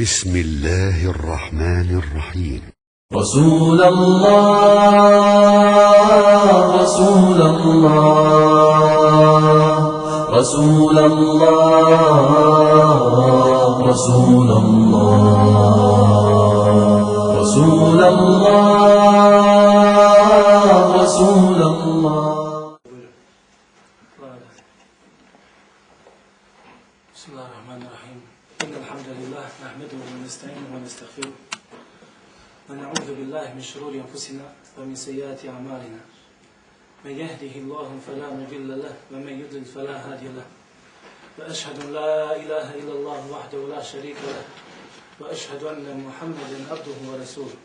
بسم الله الرحمن الرحيم. رسول الله رسول الله رسول الله رسول الله رسول الله رسول الله. بسم الله الرحمن الرحيم. إن الحمد لله نحمده ونستعينه ونستغفره ونعوذ بالله من شرور أنفسنا ومن سيئات أعمالنا. من يهده الله فلا مضل له ومن يضلل فلا هادي له. وأشهد أن لا إله إلا الله وحده لا شريك له وأشهد أن محمدا عبده ورسوله.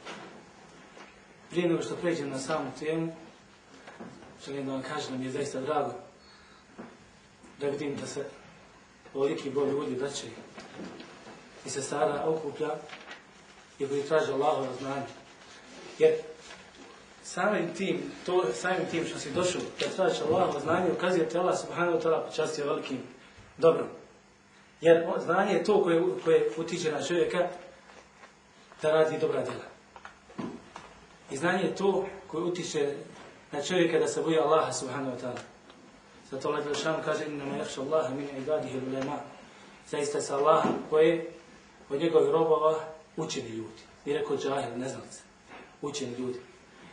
Prije nego što pređem na samu temu, želim da vam kažem da mi je zaista drago da vidim da se ovoliki broj ljudi, braće i sestara okuplja i koji traže Allahovo znanje. Jer samim tim što si došao da tražiš Allahovo znanje, ukazuje te Allah subhanahu wa ta'ala počastio velikim dobrom. Jer znanje je to koje utiče na čovjeka da radi dobra djela. I znanje je to koje utiče na čovjeka da se boji Allaha subhanahu wa ta'ala. Zato Allah Đelešanu kaže innama yakhsha Allaha min ibadihi al-ulama. Zaista se Allah koje od njegovih robova učeni ljudi. Nije rekao džahil, neznalice. Učeni ljudi.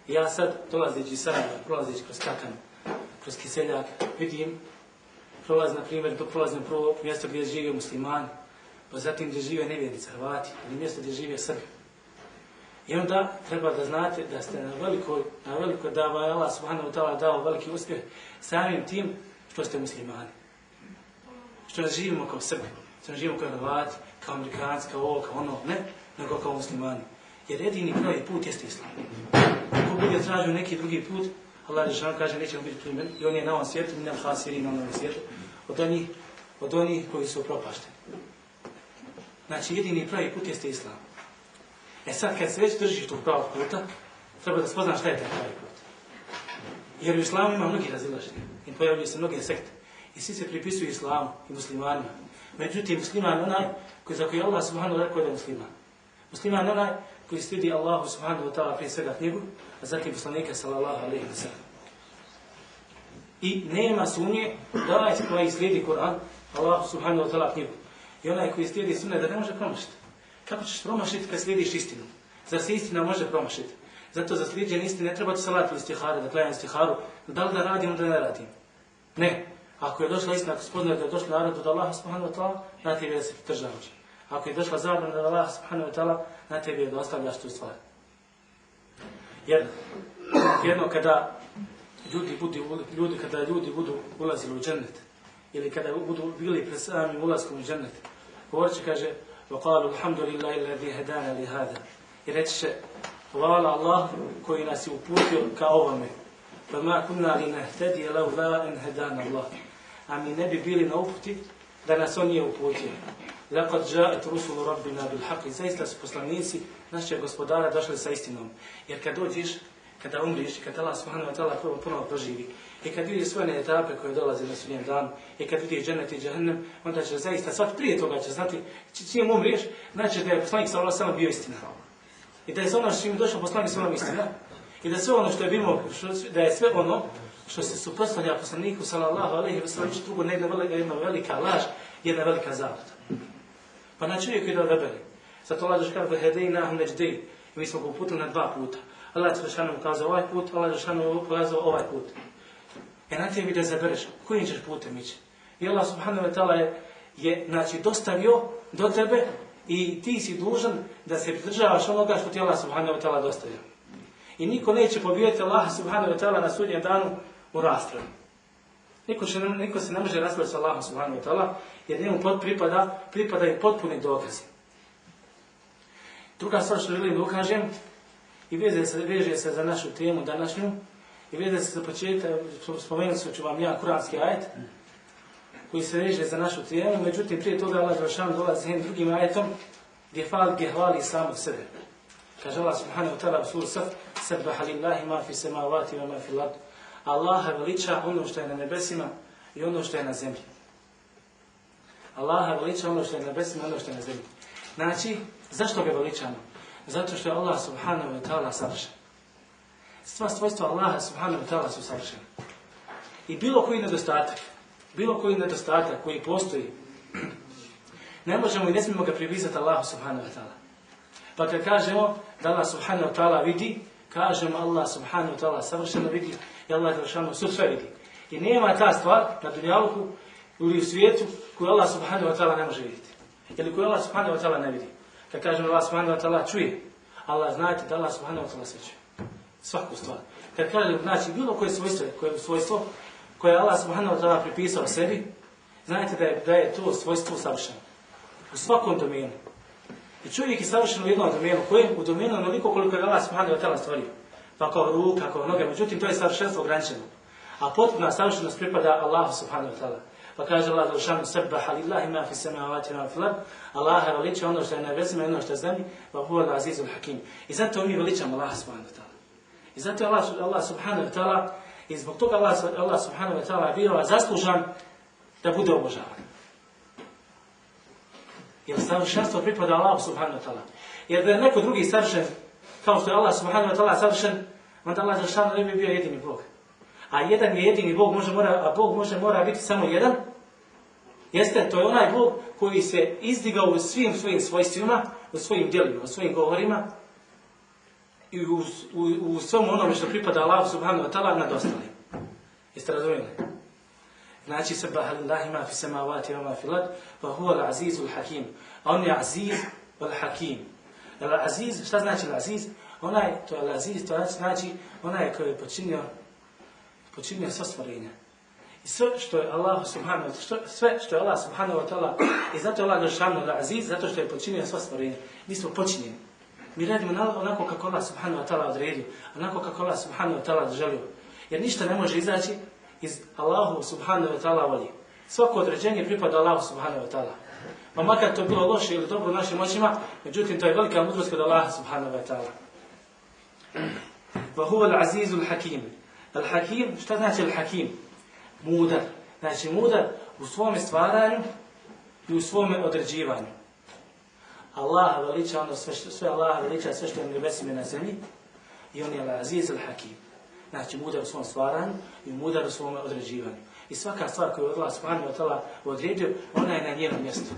I ja sad, dolazeći Sarajeva, prolazeći kroz Kakan, kroz Kiseljak, vidim, dok prolazim prvo mjesto gdje žive muslimani, pa zatim gdje žive nevjernici, Hrvati, ili mjesto gdje žive Srbi. I onda treba da znate da ste na velikoj da vam je Allah subhanahu wa ta'ala dao veliki uspjeh samim tim što ste muslimani. Što ne živimo kao Srbi, što ne živimo kao Hrvati, kao Amerikanci, kao ovo, kao ono, ne, nego kao muslimani. Jer jedini pravi put jeste Islam. Ako bude tražio neki drugi put, Allah Đelešanu kaže nećemo biti primjer i on je na ovom svijetu, mi nam hasiri na ovom svijetu, od onih koji su propašteni. Znači jedini pravi put jeste Islam. E sad, kad se već držiš tog pravog puta, treba da spoznaš šta je taj pravi put. Jer u islamu ima mnogi razilaženja i pojavljaju se mnoge sekte. I svi se pripisuju islamu i muslimanima. Međutim, musliman je onaj za koji Allah subhanahu rekao da je musliman. Musliman je onaj koji slijedi Allahu subhanahu wa ta'ala prije svega knjigu, a zatim poslanika sallallahu alaihi wa sallam. I nema sumnje da onaj koji slijedi Kur'an, Allahu subhanahu wa ta'ala knjigu, i onaj koji slijedi sunnet da ne može promašiti. Kako ćeš promašiti kad slijediš istinu? Zar se istina može promašiti? Zato za slijedjenje istine ne treba ti salat ili istihare, da klanjam istiharu, da li da radim ili da ne radim. Ne. Ako je došla istina, ako spoznaje da je došla narod od Allaha subhanahu wa ta'ala, na tebi je da se pridržavaš. Ako je došla zabrana od Allaha subhanahu wa ta'ala, na tebi je da ostavljaš tu stvar. Jer jedno kada ljudi budu ulazili u džennet, ili kada budu bili pred samim ulaskom u džennet, govorit će, kaže, وقالوا الحمد لله الذي هدانا لهذا. I reći će, hvala Allah koji nas je uputio ka ovome. فما كنا لنهتدي لولا أن هدانا الله. A mi ne bi bili na uputi da nas on nije uputio. لقد جاءت رسل ربنا بالحق. Zaista su poslanici našeg gospodara došli sa istinom. Jer kad dođeš, kada umriš, kad Allah subhanahu wa ta'ala ponovo proživi, i kad vidiš sve one etape koje dolaze na sudnjem danu, i kad vidiš džennet i džehennem, onda će zaista, svak prije toga će znati, čim umriješ, znači da je poslanik sallallahu alejhi ve sellem bio istina. I da je sve ono što im došao poslanik sallallahu alejhi ve sellem istina, i da sve ono što je bilo, da je sve ono što se suprotstavlja poslaniku sallallahu alejhi ve sellem, drugo jedna velika laž, jedna velika zabluda. Pa na čovjeku je da odabere. Zato Allah kaže da hedejnahum nejdej, i mi smo ga uputili na dva puta. Allah je Đelešanu ukazao ovaj put, Allah je Đelešanu ukazao ovaj put. Na tebi da zabereš kojim ćeš putem ići. I Allah subhanahu wa ta'ala je znači, dostavio do tebe i ti si dužan da se pridržavaš onoga što ti Allah subhanahu wa ta'ala dostavio. I niko neće pobijeti Allah subhanahu wa ta'ala na sudnjem danu u raspravi. Niko se ne može raspraviti sa Allahom subhanahu wa ta'ala jer njemu pripadaju potpuni dokazi. Druga stvar što želim da ukažem i veže se za našu temu današnju i veže se za početak, spomenut ću vam jedan kuranski ajet koji se veže za našu temu, međutim prije toga Allah Đelešanu dolazi s jednim drugim ajetom gdje hvali samog sebe. Kaže Allah subhanahu wa ta'ala u suri Saf, Sabbaha lillahi ma fi samavati wa ma fi l-ard. Allaha veliča ono što je na nebesima i ono što je na zemlji. Allaha veliča ono što je na nebesima i ono što je na zemlji. Znači, zašto ga veličamo? Zato što je Allah subhanahu wa ta'ala savršen. Sva svojstva Allaha subhanahu wa ta'ala su savršena. I bilo koji nedostatak koji postoji, ne možemo i ne smijemo ga pripisati Allahu subhanahu wa ta'ala. Pa kad kažemo da Allah subhanahu wa ta'ala vidi, kažemo Allah subhanahu wa ta'ala savršeno vidi i Allah sve vidi. I nema ta stvar na dunjaluku ili u svijetu koju Allah subhanahu wa ta'ala ne može vidjeti. Ili koju Allah subhanahu wa ta'ala ne vidi. Kad kažemo Allah subhanahu wa ta'ala čuje, Allah znate da Allah subhanahu wa ta'ala sve čuje. Svaku stvar. Kad kažemo, znači bilo koje svojstvo koje Allah subhanahu wa ta'ala pripisao sebi, znajte da je to svojstvo savršeno. U svakom domenu. I čovjek je savršen u jednom domenu. Kojem? U domenu onoliko koliko je Allah subhanahu wa ta'ala stvorio. Pa kao ruka, kao noge. Međutim, to je savršenstvo ograničeno. A potpuna savršenost pripada Allahu subhanahu wa ta'ala. Pa kaže Allah Đelešanu sebbaha lillahi ma fi samawati wa ma fil ard. Allah veliča ono što je na nebesima i ono što je na zemlji, wa huwa al-azizul hakim. I zato mi veličamo Allah subhanahu wa ta'ala. I zato je Allah subhanahu wa ta'ala i zbog toga Allah subhanahu wa ta'ala bio zaslužan da bude obožavan. Jer savršenstvo pripada Allahu subhanahu wa ta'ala. Jer da je neko drugi savršen, kao što je Allah subhanahu wa ta'ala savršen, onda Allah Đelešanu ne bi bio jedini Bog. A jedan je jedini Bog, a Bog mora biti samo jedan. Jeste, to je onaj Bog koji se izdigao u svim svojim svojstvima, u svojim djelima, u svojim govorima i u svom onome što pripada Allahu subhanahu wa ta'ala nad ostalim. Jeste razumijeli? Znači, sebbaha lillahi ma fi samawati wa ma fil ard, wa huwa al-azizul hakim. A on je aziz wal hakim. Al-aziz, šta znači al-aziz? To je al-aziz, to znači onaj koji je počinio sva stvorenja. I sve što je Allah subhanahu wa ta'ala, i zato je Allah Đelešanu al-aziz, zato što je počinio sva stvorenja. Mi smo počinjeni. Mi radimo onako kako Allah subhanahu wa ta'ala odredio, onako kako Allah subhanahu wa ta'ala želio. Jer ništa ne može izaći iz Allahu subhanahu wa ta'ala volje. Svako određenje pripada Allahu subhanahu wa ta'ala. Pa makar to bilo loše ili dobro u našim očima, međutim to je velika mudrost kod Allaha subhanahu wa ta'ala. Wa huwa al-azizul hakim. Al-hakim, šta znači al-hakim? Mudar. Znači mudar u svome stvaranju i u svome određivanju. Allah veliča ono sve Allah veliča sve što je u nebesima i na zemlji i on je al-aziz al-hakim. Znači mudar u svom stvaranju i mudar u svom određivanju. I svaka stvar koju Allah subhanahu wa ta'ala odredio, ona je na njenom mjestu.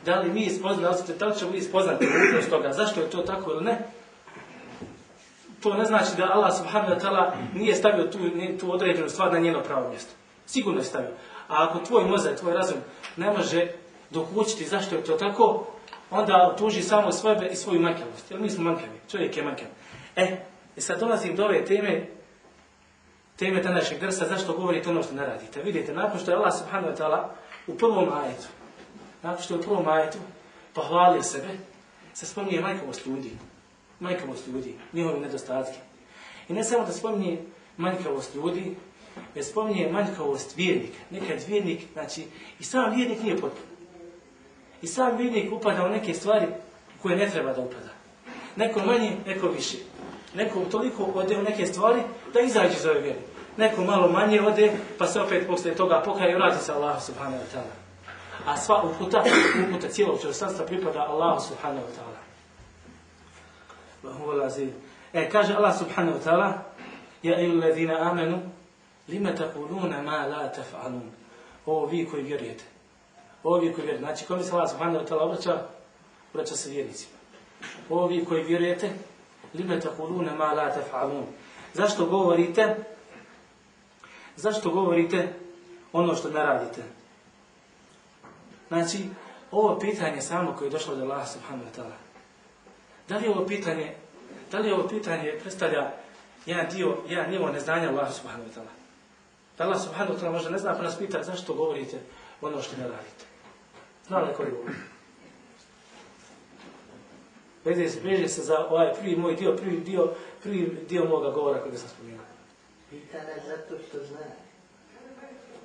Da li ćemo mi spoznati mudrost toga, zašto je to tako ili ne? To ne znači da Allah subhanahu wa ta'ala nije stavio tu određenu stvar na njeno pravo mjesto. Sigurno je stavio. A ako tvoj mozak, tvoj razum ne može dokučiti zašto je to tako, onda tuži samo sebe i svoju manjkavost. Jer mi smo manjkavi, čovjek je manjkav. I sad dolazim do ove teme današnjeg drsa, zašto govorite ono što ne radite. Vidite, nakon što je Allah subhanahu wa ta'ala u prvom ajetu pohvalio sebe, se spominje manjkavost ljudi, njihove nedostatke. I ne samo da spominje manjkavost ljudi, već spominje manjkavost vjernika. Nekad vjernik, znači, i sam vjernik nije potpun. I sam vjernik upada u neke stvari koje ne treba da upada. Neko manje, neko više. Neko toliko ode u neke stvari da izađe iz ove vjere. Neko malo manje ode, pa se opet posle toga pokaje i vrati se Allahu subhanahu wa ta'ala. A sva uputa cijelog čovječanstva pripada Allahu subhanahu wa ta'ala. Kaže Allah subhanahu wa ta'ala: Ja eyyuhallazina amanu lima taquluna ma la taf'alun. O vi koji vjerujete. Znači, kome se Allah subhanahu wa ta'ala obraća se vjernicima. O vi koji vjerujete, lima taquluna ma la taf'alun. Zašto govorite ono što ne radite? Znači, ovo pitanje samo koje je došlo od Allaha subhanahu wa ta'ala. Da li ovo pitanje predstavlja jedan nivo neznanja Allaha subhanahu wa ta'ala? Da Allah subhanahu wa ta'ala možda ne zna, pa nas pita zašto govorite ono što ne radite. Zna li koji govori? Veže se za ovaj prvi dio moga govora koji sam spomenuo. Pita nas zato što zna.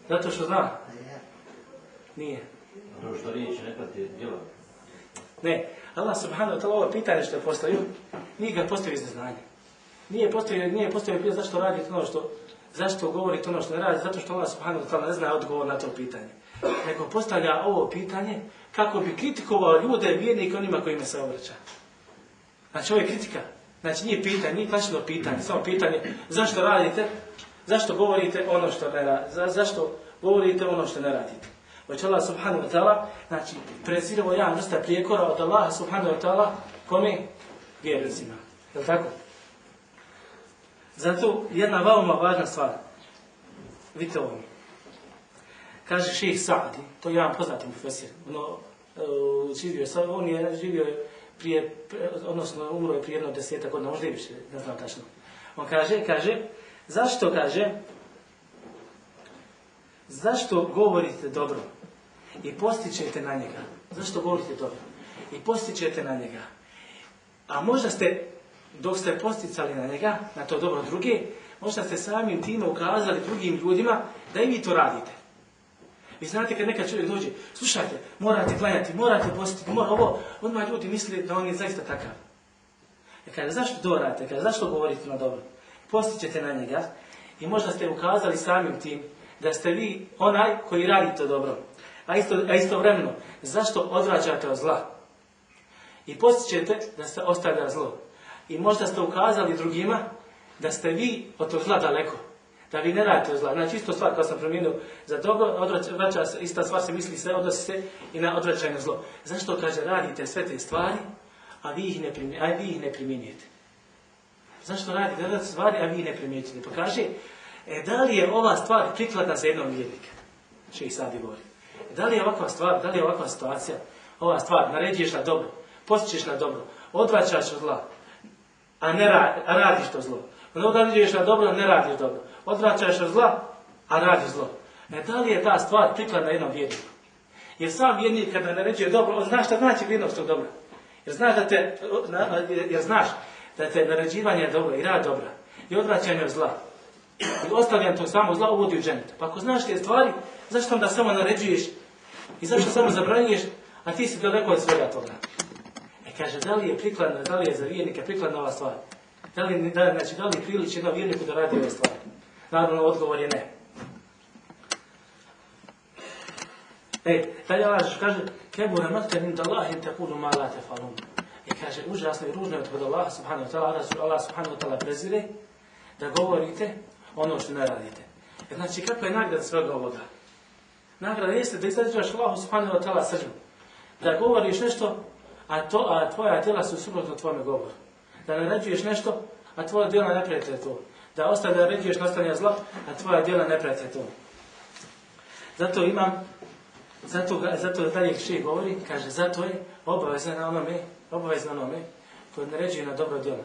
Zato što zna? Nije. Ono što riječi nekad je djelo. Ne, Allah subhanahu wa ta'ala ovo pitanje što je postavio, nije ga postavio iz neznanja. Nije postavio pitanje zašto radite ono zašto govorite ono što ne radite, zato što Allah subhanahu wa ta'ala ne zna odgovor na to pitanje. Nego postavlja ovo pitanje kako bi kritikovao ljude vjernike onima kojima se obraća. Znači ovo je kritika. Znači nije pitanje, nije klasično pitanje, samo pitanje zašto radite, zašto govorite ono što ne radite, zašto govorite ono što ne radite. Već Allah subhanahu wa ta'ala, znači prezirao jedan vrsta prijekora od Allaha subhanahu wa ta'ala kome? Vjernicima. Je li tako? Zato jedna veoma važna stvar. Vidite ovo. Kaže šejh Sa'di, to je jedan poznati mufesir. On je živio prije, odnosno umro je prije jedno 10 godina, možda i više, ne znam tačno. On kaže, zašto govorite dobro i postičete na njega? Zašto govorite dobro i postičete na njega? A možda ste, dok ste posticali na njega, na to dobro druge, možda ste samim time ukazali drugim ljudima da i vi to radite. Vi znate kad neka čovjek dođe, slušajte, morate klanjati, morate postiti, ovo, odmah ljudi misle da on je zaista takav. Kaže, zašto to radite? Kaže, zašto govorite na dobro? Postićete na njega i možda ste ukazali samim tim da ste vi onaj koji radi to dobro. A istovremeno, zašto odvraćate od zla? I postićete da ste ostavlja zlo. I možda ste ukazali drugima da ste vi od tog zla daleko. Da vi ne radite od zla. Znači isto stvar kao sam promijenio za dobro, ista stvar se misli sve, odnosi se i na odvraćanje zlo. Zašto kaže radite sve te stvari, a vi ih ne primjenjujete? Zašto radite stvari, a vi ih ne primjenjujete? Pa kaže, da li je ova stvar prikladna za jednog vjernika? Šejh Sa'di govori. Da li je ovakva stvar, da li je ovakva situacija, ova stvar, naređuješ na dobro, postičeš na dobro, odvraćaš od zla, a radiš to zlo. Naređuješ na dobro, a ne radiš dobro. Odvraćaš od zla, a radiš zlo. Da li je ta stvar prikladna jednom vjerniku? Jer sam vjernik kada naređuje dobro, on zna šta znači vrijednost tog dobra. Jer znaš da te naređivanje je dobro i rad dobra i odvraćanje od zla i ostavljanje tog samog zla uvodi u džennet. Pa ako znaš te stvari, zašto onda samo naređuješ i zašto samo zabranjuješ, a ti si daleko od svega toga? Kaže, da li je prikladna, da li je za vjernika prikladna ova stvar? Da li priliči jednom vjerniku da radi ove stvari? Naravno, odgovor je ne. Dalje Allah kaže, kebura maktan inda Allahi takunu ma la tefalun. Kaže, užasno i ružno je od Allaha subhanahu wa ta'ala, Allah subhanahu wa ta'ala prezire da govorite ono što ne radite. Znači, kakva je nagrada svega ovoga? Nagrada jeste da izađeš Allahu subhanahu wa ta'ala srđu. Da govoriš nešto, a tvoja djela su suprotno tvojome govoru. Da naređuješ nešto, a tvoja djela ne prete to. Da naređuješ nastavljanje zla, a tvoja djela ne prete to. Zato dalje šejh govori, kaže, zato je obavezno na onome koji naređuje na dobro djelo.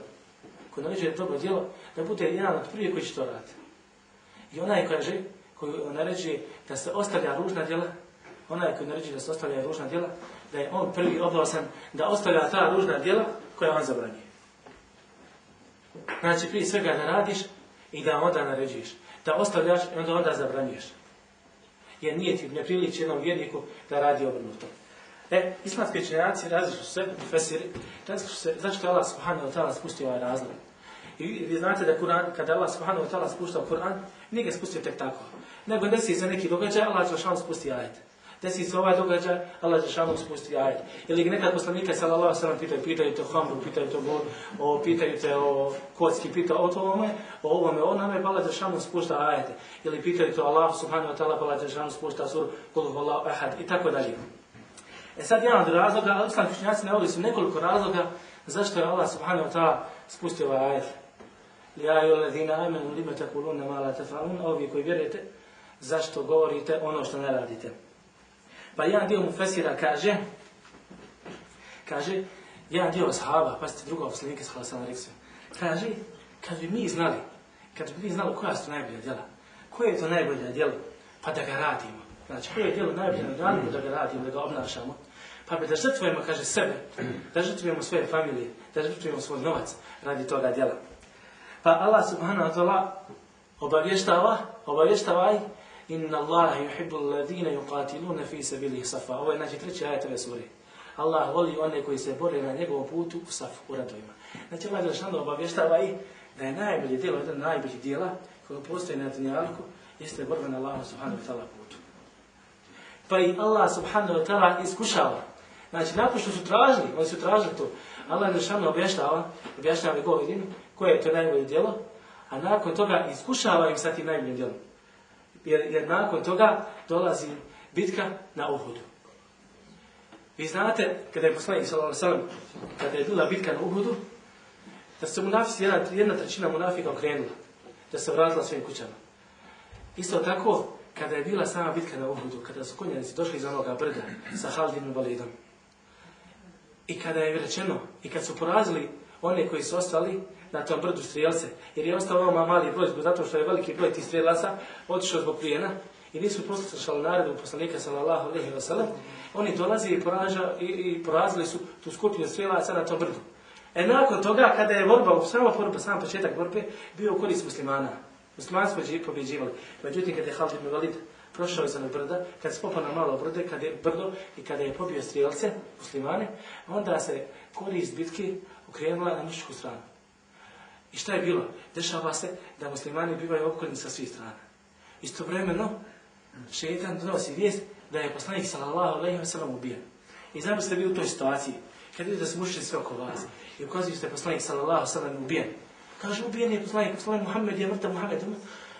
Koji naređuje na dobro djelo, da bude jedan od prvih koji će to raditi. I onaj koji naređuje da se ostavlja ružna djela, da je on prvi obavezan da ostavlja ta ružna djela koja on zabranjuje. Znači, prije svega da radiš i da onda naređuješ. Da ostavljaš i onda zabranjuješ. Jer nije ti ne priliči jednom vjerniku da radi obrnuto. Islamski učenjaci različu se, zašto je Allah subhanahu wa ta'ala spustio ovaj razlog. I vi znate da Kur'an, kada Allah subhanahu wa ta'ala spuštao Kur'an, nije ga spustio tek tako. Nego desi se neki događaj, Allah dželešanu spusti ajet. Desi se ovaj događaj, Allah dželešanu spusti ajet. Ili nekad poslanika sallallahu alejhi ve sellem pitaju te o hamru, pitaju te pitaju te o kocki, pitaju o ovome, onome, pa Allah dželešanu spušta ajete. Ili pitaju te o Allah subhanahu wa ta'ala, pa Allah dželešanu spušta suru Kul huvallahu ahad i tako dalje. Sad jedan od razloga, islamski učenjaci navodi su nekoliko razloga zašto je Allah subhanahu wa ta'ala spustio ovaj ajet. Ja ayyuhallazina amanu lima taquluna ma la taf'alun, ovi koji vjerujete, zašto govorite ono što ne radite. Pa jedan dio mufesira kaže, jedan dio ashaba, pa ste drugog poslanika sallallahu alejhi ve sellem, kaže, kad bi mi znali koja su najbolja djela, koje je to najbolje djelo, pa da ga radimo. Znači, koje je djelo najbolje da ga radimo, da ga obnašamo, pa bi da žrtvujemo, kaže, sebe, da žrtvujemo svoje familije, da žrtvujemo svoj novac radi toga djela. Pa Allah subhanahu wa ta'ala obavještava inna Allaha yuhibbu alladhina yuqatiluna fi sabilihi safa. Ovo je znači treći ajet ove sure. Allah voli one koji se bore na njegovom putu u safu, u radovima. Znači Allah dželešanu obavještava da je najbolje djelo, jedan najbolji djela koji postoji na dunjalku, jeste borba na Allahu subhanahu wa ta'ala putu. Pa i Allah subhanahu wa ta'ala iskušava. Znači, nakon što su tražili, oni su tražili to, Allah Đelešanu objašnjava njegovu vidinu, koje je to najbolje djelo, a nakon toga iskušava im sa tim najboljim djelom. Jer nakon toga dolazi bitka na Uhudu. Vi znate, kada je poslanik sallallahu alejhi ve sellem, kada je bila bitka na Uhudu, da se munafici, jedna trećina munafika okrenula, da se vratila svojim kućama. Isto tako, kada je bila sama bitka na Uhudu, kada su konjanici došli iz onoga brda sa Halid ibn Walidom, i kada je rečeno, i kad su porazili one koji su ostali na tom brdu strijelce, jer je ostao veoma mali broj, zato što je veliki broj tih strijelaca otišao zbog plijena i nisu poslušali naredbu poslanika sallallahu alejhi ve sellem, oni dolaze i porazili su tu skupinu strijelaca na tom brdu. Nakon toga, kada je sam početak borbe, bio u korist muslimana. Muslimani su pobjeđivali. Međutim, kada je Halid ibn Walid prošao iz onog brda, kad se popao na malo brdo i kada je pobio strijelce, muslimane, onda se korist bitke okrenula na mušćku stranu. I šta je bilo? Dešava se da muslimani bivaju opkoljeni sa svih strana. Istovremeno, šeitan donosi vijest da je poslanik sallallahu alejhi ve sellem ubijen. I zamislite vi u toj situaciji, kad vidite da su mušli sve oko vas i ukazuju ste poslanik sallallahu alejhi ve sellem ubijen. Kaže, ubijen je poslanik Muhammed, je mrtav Muhammed.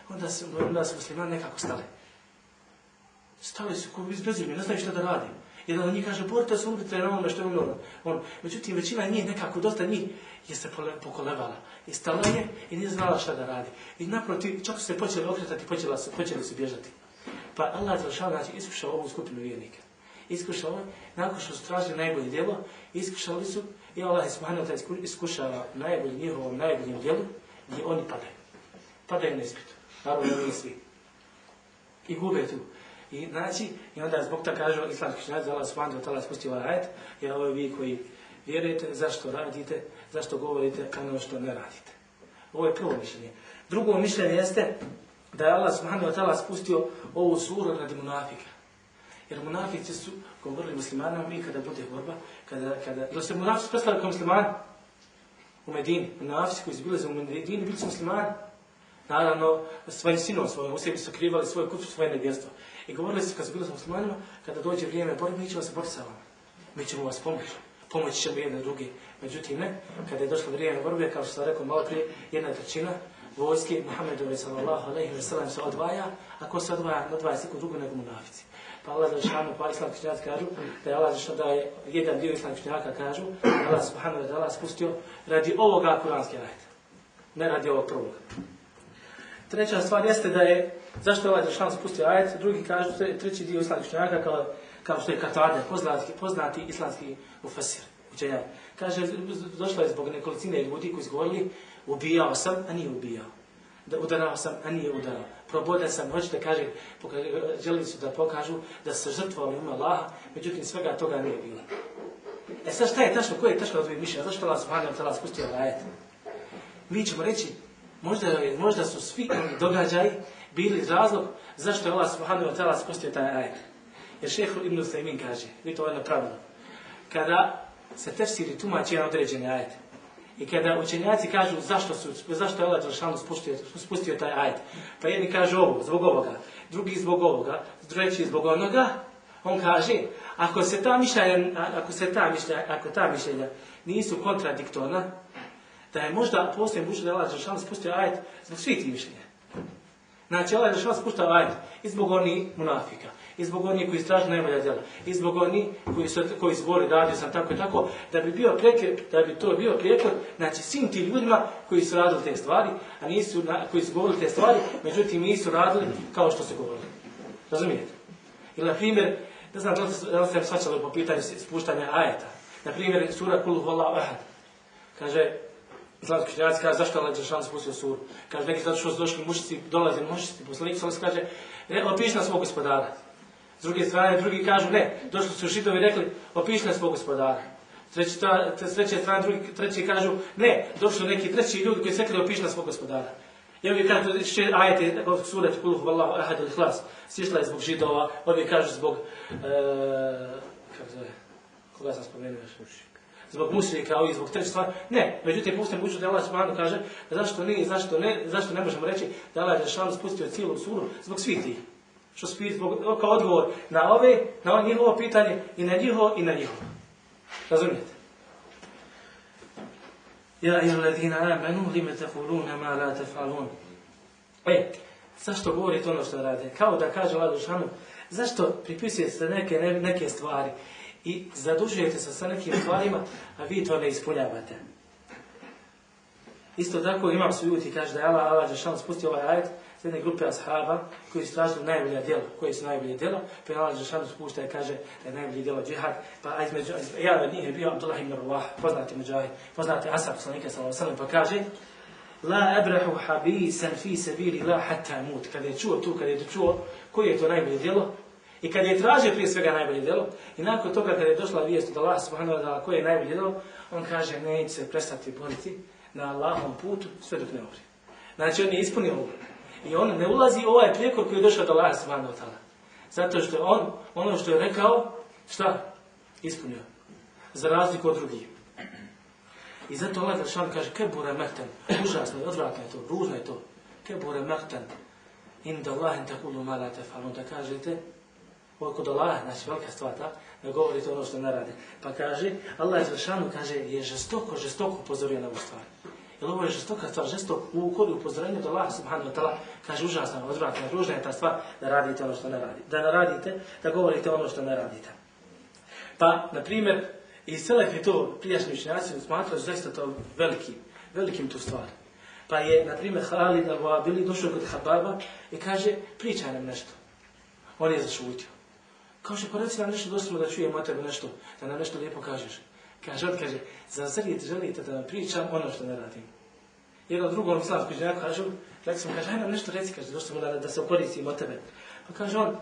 Onda su muslimani nekako stali. Stali su kao izbezimljeni, ne znaju šta da radi. Jedan od njih kaže, borite se, umrite na onome što je umrlo. Međutim, većina njih nekako, dosta njih je se pokolevala. I stala je i nije znala šta da radi. I naprotiv, čak su se počeli okretati, počeli su bježati. Pa Allah iskušao ovu skupinu vjernika. Iskušao, nakon što su tražili najbolje djelo, iskušali su i Allah subhanahu wa ta'ala iskušava njihovom najboljem djelu gdje oni padaju. Padaju na ispitu. Naravno, nije svi. I gube tu. I onda zbog toga kažu islamski učenjaci da Allah subhanahu wa ta'ala spustio ovaj ajet, jer ovo vi koji vjerujete, zašto radite, zašto govorite ono što ne radite. Ovo je prvo mišljenje. Drugo mišljenje jeste da je Allah subhanahu wa ta'ala spustio ovu suru radi munafika. Jer munafici su govorili muslimanima, mi kada bude borba, jer se munafici predstavili kao muslimani u Medini. Munafici koji su bili u Medini bili su muslimani. Naravno, svojim sinom svojim, u sebi su krivali svoje kuću, svoje nevjerstvo. I govorili su kad su bili s muslimanima, kada dođe vrijeme borbe, mi ćemo se boriti sa vama. Mi ćemo vas pomoći ćemo jedne druge. Međutim, ne, kada je došlo vrijeme borbe, kao što sam rekao malo prije, jedna trećina vojske Muhammedove sallallahu alejhi ve sellem se odvaja, a ko se odvaja se niko drugo nego munafici. Pa Allah Đelešanu, pa islamski učenjaci kažu da je Allah Đelešanu, da je jedan dio islamskih učenjaka kažu da Allah subhanahu wa ta'ala spustio radi ovoga kuranski ajet, ne radi ovog prvog. Treća stvar jeste da je, zašto je Allah Đelešanu spustio ajet, drugi kažu, treći dio islamskih učenjaka kao što je Katada, poznati islamski mufesir, učenjak. Kaže, došlo je zbog nekolicine ljudi koji su govorili, ubijao sam, a nije ubijao. Udarao sam, a nije udarao. Probodan sam, hoćete kaže, želili su da pokažu da su žrtvovali ime Allaha, međutim svega toga nije bilo. Sad šta je tačno, koje je tačno od ovih mišljenja, zašto Allah subhanahu wa ta'ala spustio ajet? Mi ćemo reći, možda su svi događaji bili razlog zašto je Allah subhanahu wa ta'ala spustio taj ajet. Jer šejh Ibn Usajmin kaže, vi to jedno pravilo, kada se tefsiri tumači jedan određeni ajet, i kada učenjaci kažu zašto je Allah Đelešanu spustio taj ajet, pa jedni kažu ovo, zbog ovoga, drugi zbog ovoga, treći zbog onoga, on kaže, ako ta mišljenja nisu kontradiktorna, da je možda postoji mogućnost da je Allah Đelešanu spustio ajet zbog svih tih mišljenja. Znači, Allah Đelešanu spustio ajet i zbog onih munafika, i zbog onih koji stražu najbolja djela, i zbog onih koji zbori, radio sam tako i tako, da bi to bio prijekor, znači svim tim ljudima koji su radili te stvari, koji su govorili te stvari, međutim nisu radili kao što su govorili. Razumijete? Ili, na primjer, ne znam da li ste shvaćali po pitanju spuštanja ajeta. Na primjer, sura Kul huvallahu ahad. Kaže, islamski učenjaci kaže, zašto Allah Đelešanu spustio suru? Kaže, neki zato što su došli mušici, dolaze mušici, poslanik sallallahu alejhi ve sellem kaže, opiši na svog gospodara. S druge strane, drugi kažu, ne, došli su Židovi i rekli, opiši na svog gospodara. S treće strane, treći kažu, ne, došli su neki treći ljudi koji su rekli, opiši na svog gospodara. I ovi kažu, ajete, surat Kul huvallahu ahad al-Ihlas, sišla je zbog Židova, ovi kažu zbog, kako zove, koga sam spomenuo još? Zbog mušrika, ovi zbog treće stvari. Ne, međutim, postoji mogućnost da Allah subhanahu kaže, zašto ne možemo reći da Allah Đelešanu spustio cijelu suru zbog svih tih. Što se pita kao odgovor na njihovo pitanje i na njihovo i na njihovo. Razumijete? Ja ayyuhalladhina amanu lima taquluna ma la taf'alun. Zašto govorite ono što rade? Kao da kaže Allah dželle, zašto pripisujete neke stvari i zadužujete se sa nekim stvarima, a vi to ne ispunjavate? Isto tako Imam Sujuti kaže da je Allah dželle spustio ovaj ajet za jedne grupe ashaba koji su tražili najbolja djela. Koji su najbolje djela? Pa Allah dželle spušta i kaže da je najbolje djelo džihad. Pa jedan od njih je bio Abdullah ibn Rawah, poznati muđahid, poznati ashab poslanika sallallahu alejhi ve sellem, pa kaže: La abrahu habisan fi sabilillah hatta mut. Kada je čuo koje je to najbolje djelo i kada je tražio prije svega najbolje djelo i nakon toga kada je došla vijest od Allaha subhanahu wa ta'ala koje je najbolje djelo, on kaže neće se prestati boriti na Allahovom putu sve dok ne umre. Znači on je ispunio ovo. I on ne ulazi u ovaj prijekor koji je došao od Allaha subhanahu wa ta'ala. Zato što on ono što je rekao, šta? Ispunio. Za razliku od drugih. I zato Allah dželle kaže kebura maktan, užasno je, odvratno je to, ružno je to. Kebura maktan inda Allahi taqulu ma la taf'alun, da kažete kod Allaha, znači velika stvar, da govorite ono što ne rade. Pa kaže, Allah dželle kaže je žestoko upozorio na ovu stvar. Jer ovo je žestoka stvar, žestok u upozorenju od Allaha subhanahu wa ta'ala, kaže užasno, odvratno, ružna je ta stvar da radite ono što ne radite. Da ne radite, da govorite ono što ne radite. Pa, na primjer, i selefi to prijašnji učenjaci smatraju zaista to velikim tu stvar. Pa je, na primjer, Halid al-Wabili došao kod Hababa i kaže, pričaj nam nešto. On je zašutio. Kaže, pa reci nam nešto doslovno da čujemo od tebe nešto, da nam nešto lijepo kažeš. Kaže, zar želite da vam pričam ono što ne radim? Jedan drugom islamskom učenjaku kaže, aj nam nešto reci, kaže, doslovno da se okoristim od tebe. Pa kaže on,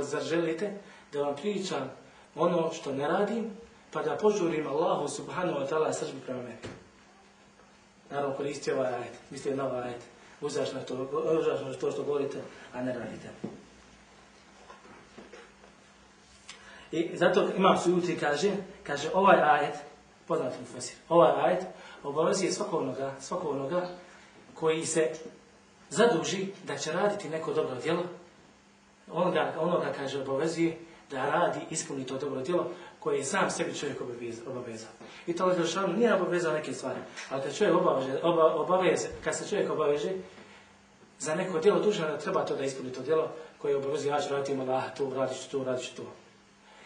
zar želite da vam pričam ono što ne radim, pa da požurim Allahu subhanahu wa ta'ala sržbu prema meni. Naravno koristio ovaj ajet, mislio na ovaj ajet. Užasno je to što govorite, a ne radite. I zato Imam Sujuti kaže ovaj ajet, poznati mu fasir, ovaj ajet obavezuje svakog onoga koji se zaduži da će raditi neko dobro djelo, onoga kaže obavezuje da radi, ispuni to dobro djelo koje je sam sebi čovjek obavezao. I to Allah nije obavezao neke stvari, ali kad se čovjek obaveže za neko djelo dužan da treba to da ispuni to djelo koje obavezuje, ja ću raditi ima Allah, radit ću to.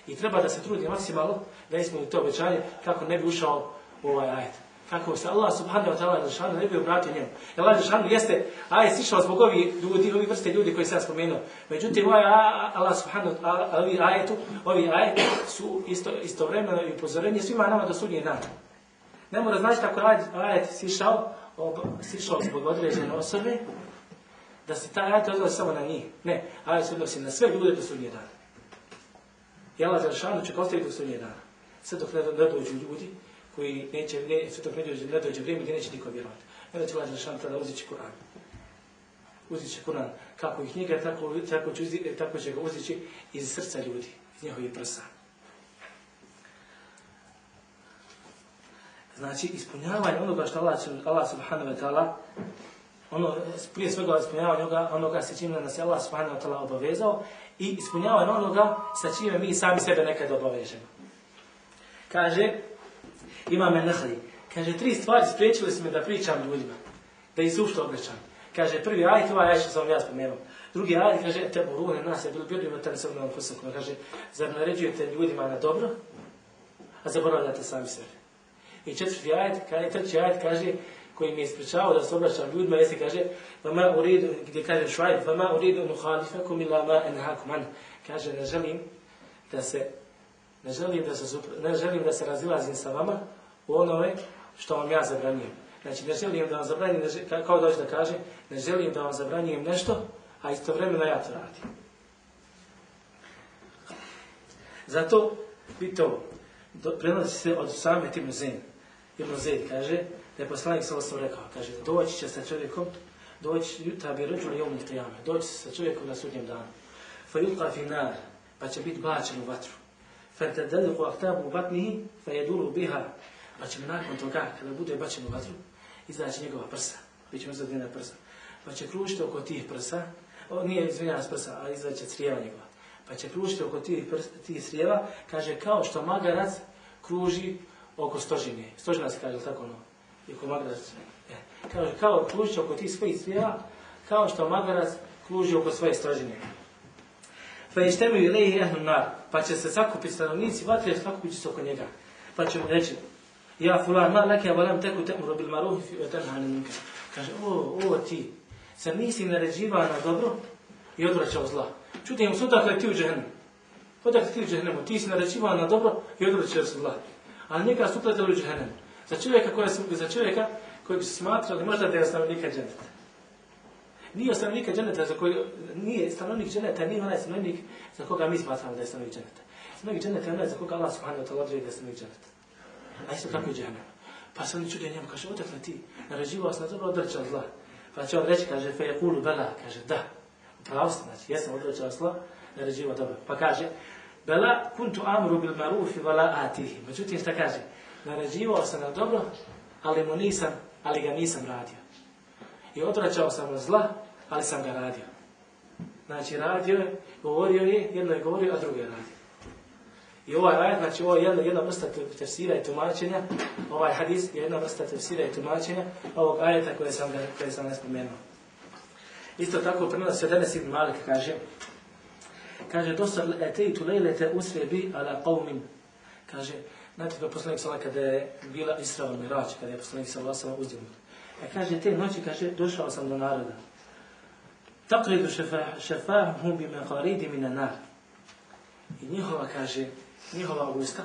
I treba da se trudi maksimalno da ispuni to obećanje kako ne bi ušao u ovaj ajet. Kako se Allah subhanahu wa ta'ala ne bi obratio njemu. Jer Allah dželle je ajet sišao zbog ovih vrste ljudi koji sam spomenuo. Međutim, Allah subhanahu wa ta'ala, ovi ajeti su istovremeno i upozorenje svima nama do sudnjeg dana. Ne mora znači tako ajet sišao zbog određene osobe, da se taj ajet odnosi samo na njih. Ne, ajet se odnosi na sve ljude do sudnjeg dana. I Allah dželle će ostaviti do sudnjeg dana. Sve dok ne dođu ljudi koji sve dok ne dođe vrijeme gdje neće niko vjerovati. Onda će Allah dželle tada uzeti Kur'an. Uzeti će Kur'an kako ih knjiga, tako će ga uzeti iz srca ljudi, iz njihovih prsa. Znači, ispunjavanje onoga što Allah subhanahu wa ta'ala, prije svega ispunjavanje onoga sa čime nas je Allah subhanahu wa ta'ala obavezao i ispunjavanje onoga sa čime mi sami sebe nekad obavežemo. Kaže, Imam el-Nahli, kaže, 3 stvari spriječile su me da pričam ljudima, da ih sušto obraćam. Kaže, prvi ajet, ovaj ajet što sam ja spomenuo. Drugi ajet, kaže, te burune nas je bilo birljivo, te ne se odnovom kusakom. Kaže, zar naređujete ljudima na dobro, a zaboravljate sami sebe. I treći ajet, kaže, koji mi je ispričavao da se obraćam ljudima, jeste, kaže, gdje kaže Šuajb, vama uridu nuhalifakum ila ma enhakum an. Kaže, ne želim da se razilazim sa vama u onome što vam ja zabranjujem. Znači, ne želim da vam zabranjujem, kao doći da kaže, ne želim da vam zabranjujem nešto, a istovremeno ja to radim. Zato, to prenosi se od Usame ibn Zaid. Ibn Zaid kaže, da je poslanik sallallahu rekao, kaže, doći će sa čovjekom, doći sa čovjekom na sudnjem danu. Fayulqa fi nar, pa će biti bačen u vatru. فَتَدَلِقُ أَخْتَابُ بَطْنِهِ فَيَدُورُ بِهَا. Pa će nakon toga, kada bude bačen u vatru, izaći njegova prsa. Biće mu zadvijena prsa. Pa će kružiti oko tih prsa, nije izvinjava s prsa, a izaće crijeva njegova. Pa će kružiti oko tih crijeva, kaže, kao što magarac kruži oko stožine. Stožina se kaže, tako ono, i oko magarac. Kaže, kao kruži oko tih svojih crijeva, kao što magarac kruži oko svoje stožine. Pa ištemu ilaihi ehlu nar, pa će se sakupiti stanovnici vatre, sakupit će se oko njega. Pa će mu reći, ja fulan, ma leke, valam teku temuru bil marufi, tenhani munkar. Kaže, o ti, se nisi naređivao na dobro i odvraćao zla. Čutim, odakle ti u džehennemu? Odakle ti u džehennemu? Ti si naređivao na dobro i odvraćao zla. Ali njega su upletali u džehennemu. Za čovjeka koji bi se smatrali možda da je stanovnika dženeta. Nije stanovnika dženeta za koji nije stanovnik dženeta, nije onaj stanovnik za koga mi smatramo da je stanovnik dženeta. Stanovnik dženeta je onaj za koga Allah subhanahu wa ta'ala odredi da je stanovnik dženeta. A isto tako i džehennem. Pa se oni čude njemu, kaže, odakle ti? Naređivao se na dobro, odvraćao zla. Pa će on reći, kaže, fe yaqulu bela, kaže, da. Upravo ste, znači, jesam odvraćao zla, naređivao dobro. Pa kaže, bela kuntu amru bil marufi vala atihi. Međutim, šta kaže? Naređivao sam na dobro, ali ga nisam radio. I odvraćao sam na zla, ali sam ga radio. Znači, radio je, govorio je, jedno je govorio, a drugo je radio. I ovaj ajet, znači ovo je jedna vrsta tefsira i tumačenja, ovaj hadis je jedna vrsta tefsira i tumačenja ovog ajeta koje sam spomenuo. Isto tako prenosi se Enes ibn Malik kaže dosad etejtu lejlete usre bi ala qawmin. Kaže, znate da poslanik sallallahu kada je bila Isra al Mirađ, kada je poslanik sallallahu uzdignut. Kaže, te noći, kaže, došao sam do naroda. Taqridu šefahum bi meharidi mina nar. I njihova usta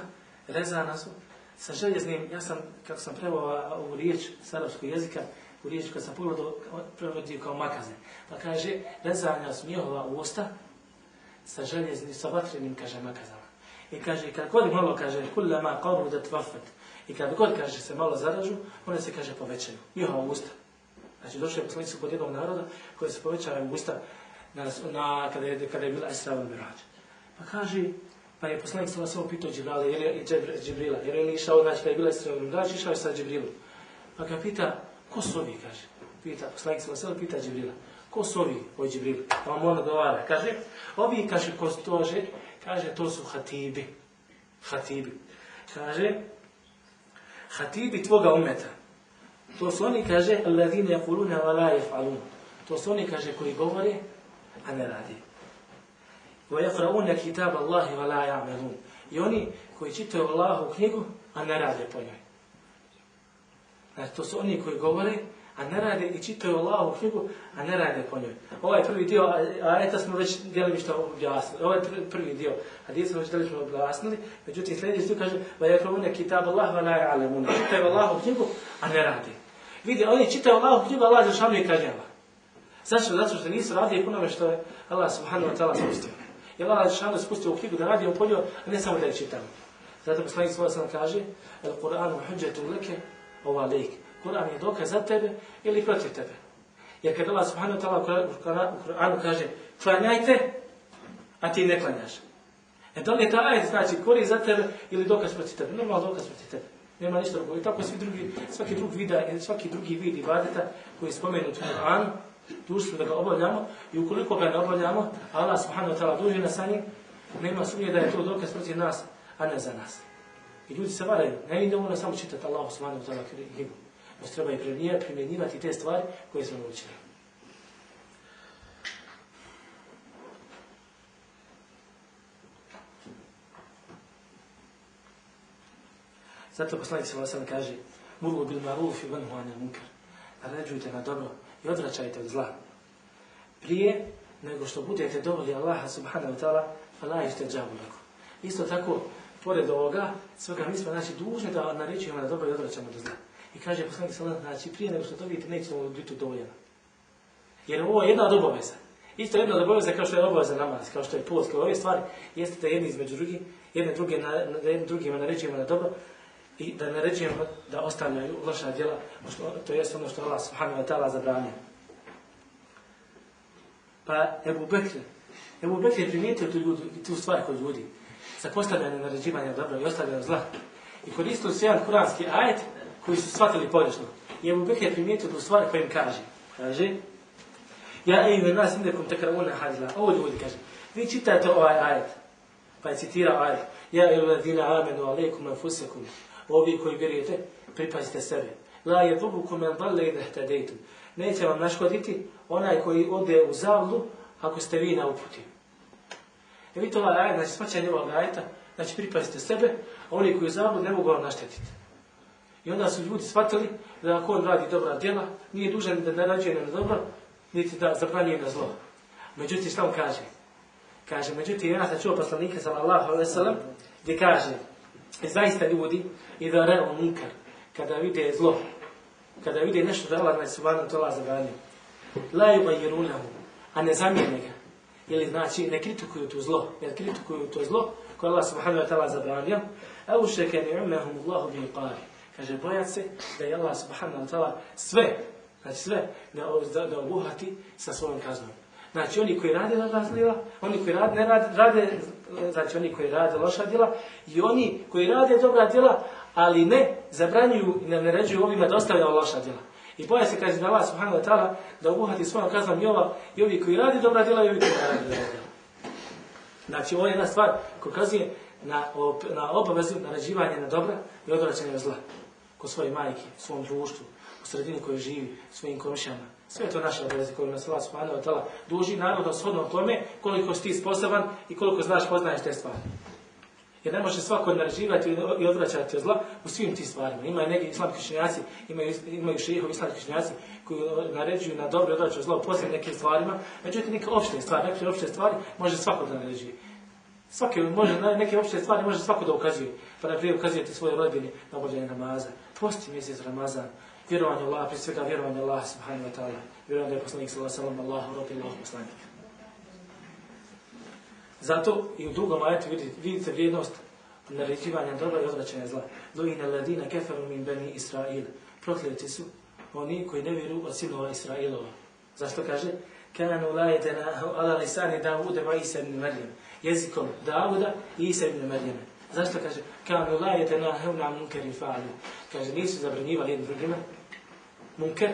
rezana su sa željeznim, ja sam, kako sam prevao ovu riječ s arapskog jezika, u riječ kad sam pogledao, prevodio kao makaze. Pa kaže, rezana su njihova usta sa željeznim, sa vatrenim, kaže, makazama. I kaže, kad god malo, kaže, kullama qarudat wafat. I kad god, kaže, se malo zaražu, one se, kaže, povećaju. Njihova usta. Znači, došli je poslanici kod jednog naroda koji se povećavaju usta kada je bila Isra al Mirađ. Pa kaže, pa je poslanik sallallahu pitao Džibrila, jer je išao, znači, kada je bila Isra al Mirađ, išao je sa Džibrilom. Pa ga pita, ko su ovi, kaže. Poslanik sallallahu pita Džibrila, ko su ovi, oj Džibril? Pa on odgovara, kaže, ovi, kaže, ko stože, kaže, to su hatibi. Kaže, hatibi tvoga umeta. To su oni, kaže, alladhina yaquluna wa la yaf'alun. To su oni, kaže, koji govore, a ne radi. Wa yaqra'una kitab Allahi wa la ya'malun. I oni koji čitaju Allahu knjigu, a ne rade po njoj. Znači, to su oni koji govore, a ne rade i čitaju Allahu knjigu, a ne rade po njoj. Ovaj prvi dio ajeta smo već djelimično objasnili. Ovaj prvi dio hadisa smo već djelimično objasnili. Međutim, sljedeći dio kaže wa yaqra'una kitab Allahi wa la ya'lamun. Čitaju Allahu knjigu, a ne rade. Vidi, oni čitaju Allahu knjigu, Allah dželešanu ih kažnjava. Zašto? Zato što nisu radili punome što je Allah subhanahu wa ta'ala spustio. Jer Allah dželešanu spustio u knjigu da radi u polju, a ne samo da je čitamo. Zato poslanik sallallahu alejhi ve sellem kaže: "Al-Qur'anu hujjatun laka aw alayk." Kur'an je dokaz za tebe ili protiv tebe. Jer kad Allah subhanahu wa ta'ala u Kur'anu kaže: "Klanjajte", a ti ne klanjaš. Da li je ta ajet znači korist za tebe ili dokaz protiv tebe? Normalno dokaz protiv tebe. Nema ništa drugo. I tako svaki drugi vid ibadeta koji je spomenut u Kur'anu, dužni smo da ga obavljamo i ukoliko ga ne obavljamo, Allah subhanahu wa ta'ala duži nas sa njim, nema sumnje da je to dokaz protiv nas, a ne za nas. I ljudi se varaju. Ne idemo samo čitati Allah subhanahu wa ta'ala knjigu. Već treba i primjenjivati te stvari koje smo naučili. Zato poslanik sallallahu alejhi ve sellem kaže: "Muru bil ma'ruf wa nahu 'anil munkar." Naređujte na dobro i odvraćajte od zla. Prije nego što budete dobili Allaha subhanahu wa ta'ala, fala yastajabu lakum. Isto tako, pored ovoga, svega mi smo znači dužni da naređujemo na dobro i odvraćamo od zla. I kaže poslanik sallallahu alejhi ve sellem, znači prije nego što dobijete neće vam biti dovoljno. Jer ovo je jedna od obaveza. Isto jedna od obaveza kao što je obaveza namaz, kao što je post, kao ove stvari, jeste da jedni između drugima naređujemo na dobro i da naređujemo da ostavljaju loša djela, to jest ono što Allah subhanahu wa ta'ala zabranio. Pa Ebu Bekr je primijetio tu stvar kod ljudi, za postavljanje naređivanja dobra i ostavljanje zla. I koristili su jedan kuranski ajet koji su shvatili pogrešno. I Ebu Bekr je primijetio tu stvar kojim kaže, Ja ejuhe nas indekum tekrauna hadila. Ovo ljudi kaže. Vi čitate ovaj ajet. Pa je citirao ajet. Ja ejuhedina amenu alejkum anfusekum. Ovi koji vjerujete, pripazite sebe. La yadurrukum man dalla idha ihtadaytum. Neće vam naškoditi onaj koji ode u zabludu ako ste vi na uputi. I vidite ovaj ajet, znači svačanje ovog ajeta, znači pripazite sebe, a oni koji u zabludu ne mogu vam naštetiti. I onda su ljudi shvatili da ako on radi dobra djela, nije dužan da narađuje na dobro, niti da zabranjuje na zlo. Međutim, šta on kaže? Kaže, međutim, ja sam čuo poslanika sallallahu alejhi ve sellem gdje kaže, zaista ljudi, idha ra'u munkar, kada vide zlo, kada vide nešto da Allah subhanahu wa ta'ala zabranio, la yughayyirunahu, a ne zamijene ga. Ili znači ne kritikuju to zlo, jer kritikuju to zlo koje Allah subhanahu wa ta'ala zabranio, au shaka ni'amahum Allahu bi iqari. Kaže, bojat se da je Allah subhanahu wa ta'ala sve, znači sve, da obuhvati sa svojom kaznom. Znači oni koji rade dobra djela, oni koji rade, znači oni koji rade loša djela i oni koji rade dobra djela, ali ne zabranjuju i ne naređuju ovima da ostavljaju loša djela. I boja se, kaže, da Allah subhanahu wa ta'ala da obuhvati svojom kaznom i ovi koji rade dobra djela i ovi koji ne rade dobra djela. Znači ovo je jedna stvar koja ukazuje na obavezu naređivanja na dobra i odvraćanja zla. Kod svoje majke, u svom društvu, u sredini kojoj živi, svojim komšijama. Sve to naše obaveze koje nas Allah subhanahu wa ta'ala duži, naravno shodno tome koliko si ti sposoban i koliko znaš, poznaješ te stvari. Jer ne može svako naređivati i odvraćati od zla u svim tim stvarima. Imaju neki islamski učenjaci, imaju šehovi islamski učenjaci koji naređuju na dobro i odvraćaju zlo u posebnim nekim stvarima. Međutim, neke opšte stvari može svako da naređuje. Neke opšte stvari može svako da ukazuje. Pa naprijed ukazujete svoje rodbine na obavljanje namaza. Posti mjesec Ramazan. Vjerovanje Allah, prije svega vjerovanje Allah subhanahu wa ta'ala. Vjerovanje da je poslanik sallallahu alejhi ve sellem Allahu rob i Allahu poslanik. Zato i u drugom ajetu vidite vrijednost naređivanja dobra i odvraćanja zla. Lu'ina alladina kafaru min bani Israil. Prokleti su oni koji ne vjeruju od sinova Israilova. Zašto kaže? Kanu la yatanahu ala lisani Davuda wa Isa ibn Maryam. Jezikom Davuda i Isa ibn Maryama. Zašto kaže? Kanu la yatanahuna an munkarin fa'alu. Kaže, nisu zabranjivali jednim drugima munker,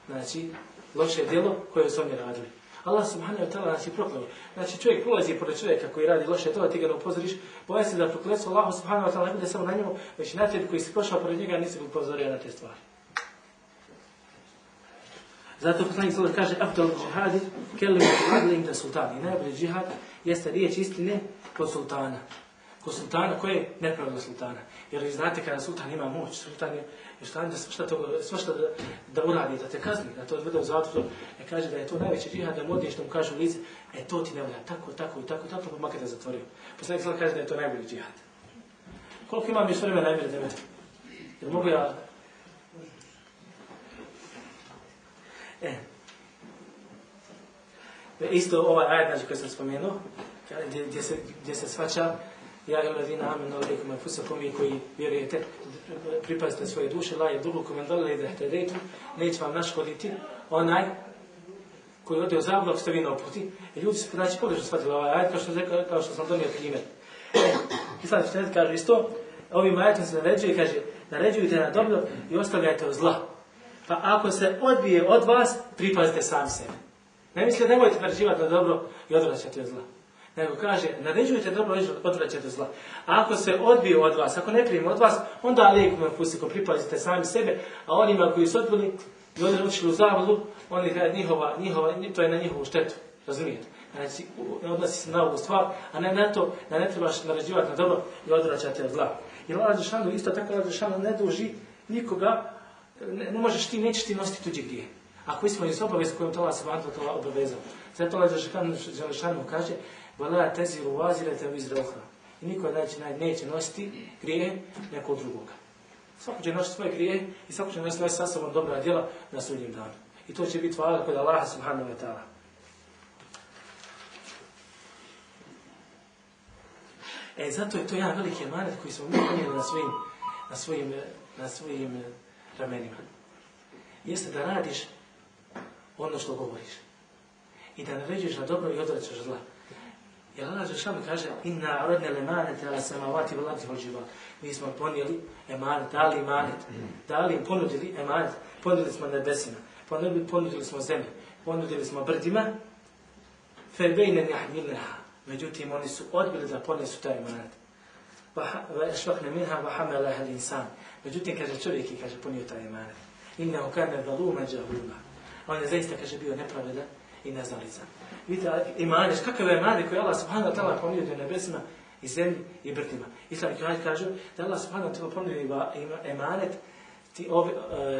znači loše djelo koje su oni radili. Allah subhanahu wa ta'ala nas je proklao. Znači čovjek prolazi pored čovjeka koji radi loše djelo, ti ga ne upozoriš, boja se da prokletstvo Allah subhanahu wa ta'ala ne bude samo na njemu, već na tebi koji si prošao pored njega nisi upozorio na te stvari. Zato poslanik sallallahu kaže afdal džihadi kelimatu adli inda sultani. Najbolji džihad jeste riječ istine kod sultana. Kod sultana koje je nepravda sultana. Jer vi znate kada sultan ima moć, sultan je sultan da svašta da uradi, da te kazni, da to odvede u zatvor. Kaže da je to najveći džihad, da mu odniješ da mu kaže u lice, to ti ne valja, tako, pa makar da zatvorio. Poslanik sallallahu kaže da je to najbolji džihad. Koliko imam još vremena najbolje da me? Jer mogu ja... Isto ovaj ajet znači koji sam spomenuo, gdje se svača ja ejuhellazina amenu alejkum anfusakum, vi koji vjerujete, pripazite svoje duše, la yadurrukum man dalla idha ihtadaytum, neće vam naškoditi onaj koji ode u zabludu ako ste vi na uputi. I ljudi su znači pogrešno shvatili ovaj ajet kao što sam donio primjer. Islamski učenjaci kažu isto, ovim ajetom se naređuje, kaže, naređujte na dobro i ostavljajte od zla. Pa ako se odbije od vas, pripazite sami sebe. Ne misle, nemojte naređivati na dobro i odvraćati od zla. Nego kaže, naređujte dobro i odvraćate od zla. A ako se odbije od vas, ako ne primi od vas, onda alejkum anfusikum, pripazite sami sebe, a onima koji su odbili i odlučili u zabludu, oni to je na njihovu štetu. Razumijete? Znači, odnosi se na ovu stvar, a ne na to da ne trebaš naređivati na dobro i odvraćati od zla. Jer Allah dželešanu isto tako ne duži nikoga. Ne možeš ti, nećeš ti nositi tuđi grije. Ako ispuniš obavez kojom to Allah subhanahu wa ta'ala obavezao. Zato Allah dželešanu kaže وَلَا تَزِرُ وَازِرَةً وِزْرَ أُخْرَى. I niko neće nositi grije nekog drugoga. Svako će nositi svoje grije i svako će nositi sa sobom dobra djela na sudnjem danu. I to će biti hvala kod Allaha subhanahu wa ta'ala. Zato je to jedan veliki emanet koji smo mi ponijeli na svojim ramenima. Jeste da radiš ono što govoriš. I da naređuješ na dobro i odvraćaš zla. Jer Allah dželešanu kaže inna aradna al-amanata ala samawati wal ardi wal jibal. Mi smo ponijeli emanet, ponudili emanet, ponudili smo nebesima, ponudili smo zemlji, ponudili smo brdima, febejnen jahmilneha, međutim oni su odbili da ponesu taj emanet. Švakne minha vahamelaha l'insan, međutim kaže čovjek je kaže ponio taj emanet. Innehu kane zalume džahula, on je zaista kaže bio nepravedan i neznalican. Vidite emanet, kakav je emanet koji Allah subhanahu wa ta'ala ponio do nebesima i zemlji i brdima. Islam kažu da Allah subhanahu wa ta'ala ponio emanet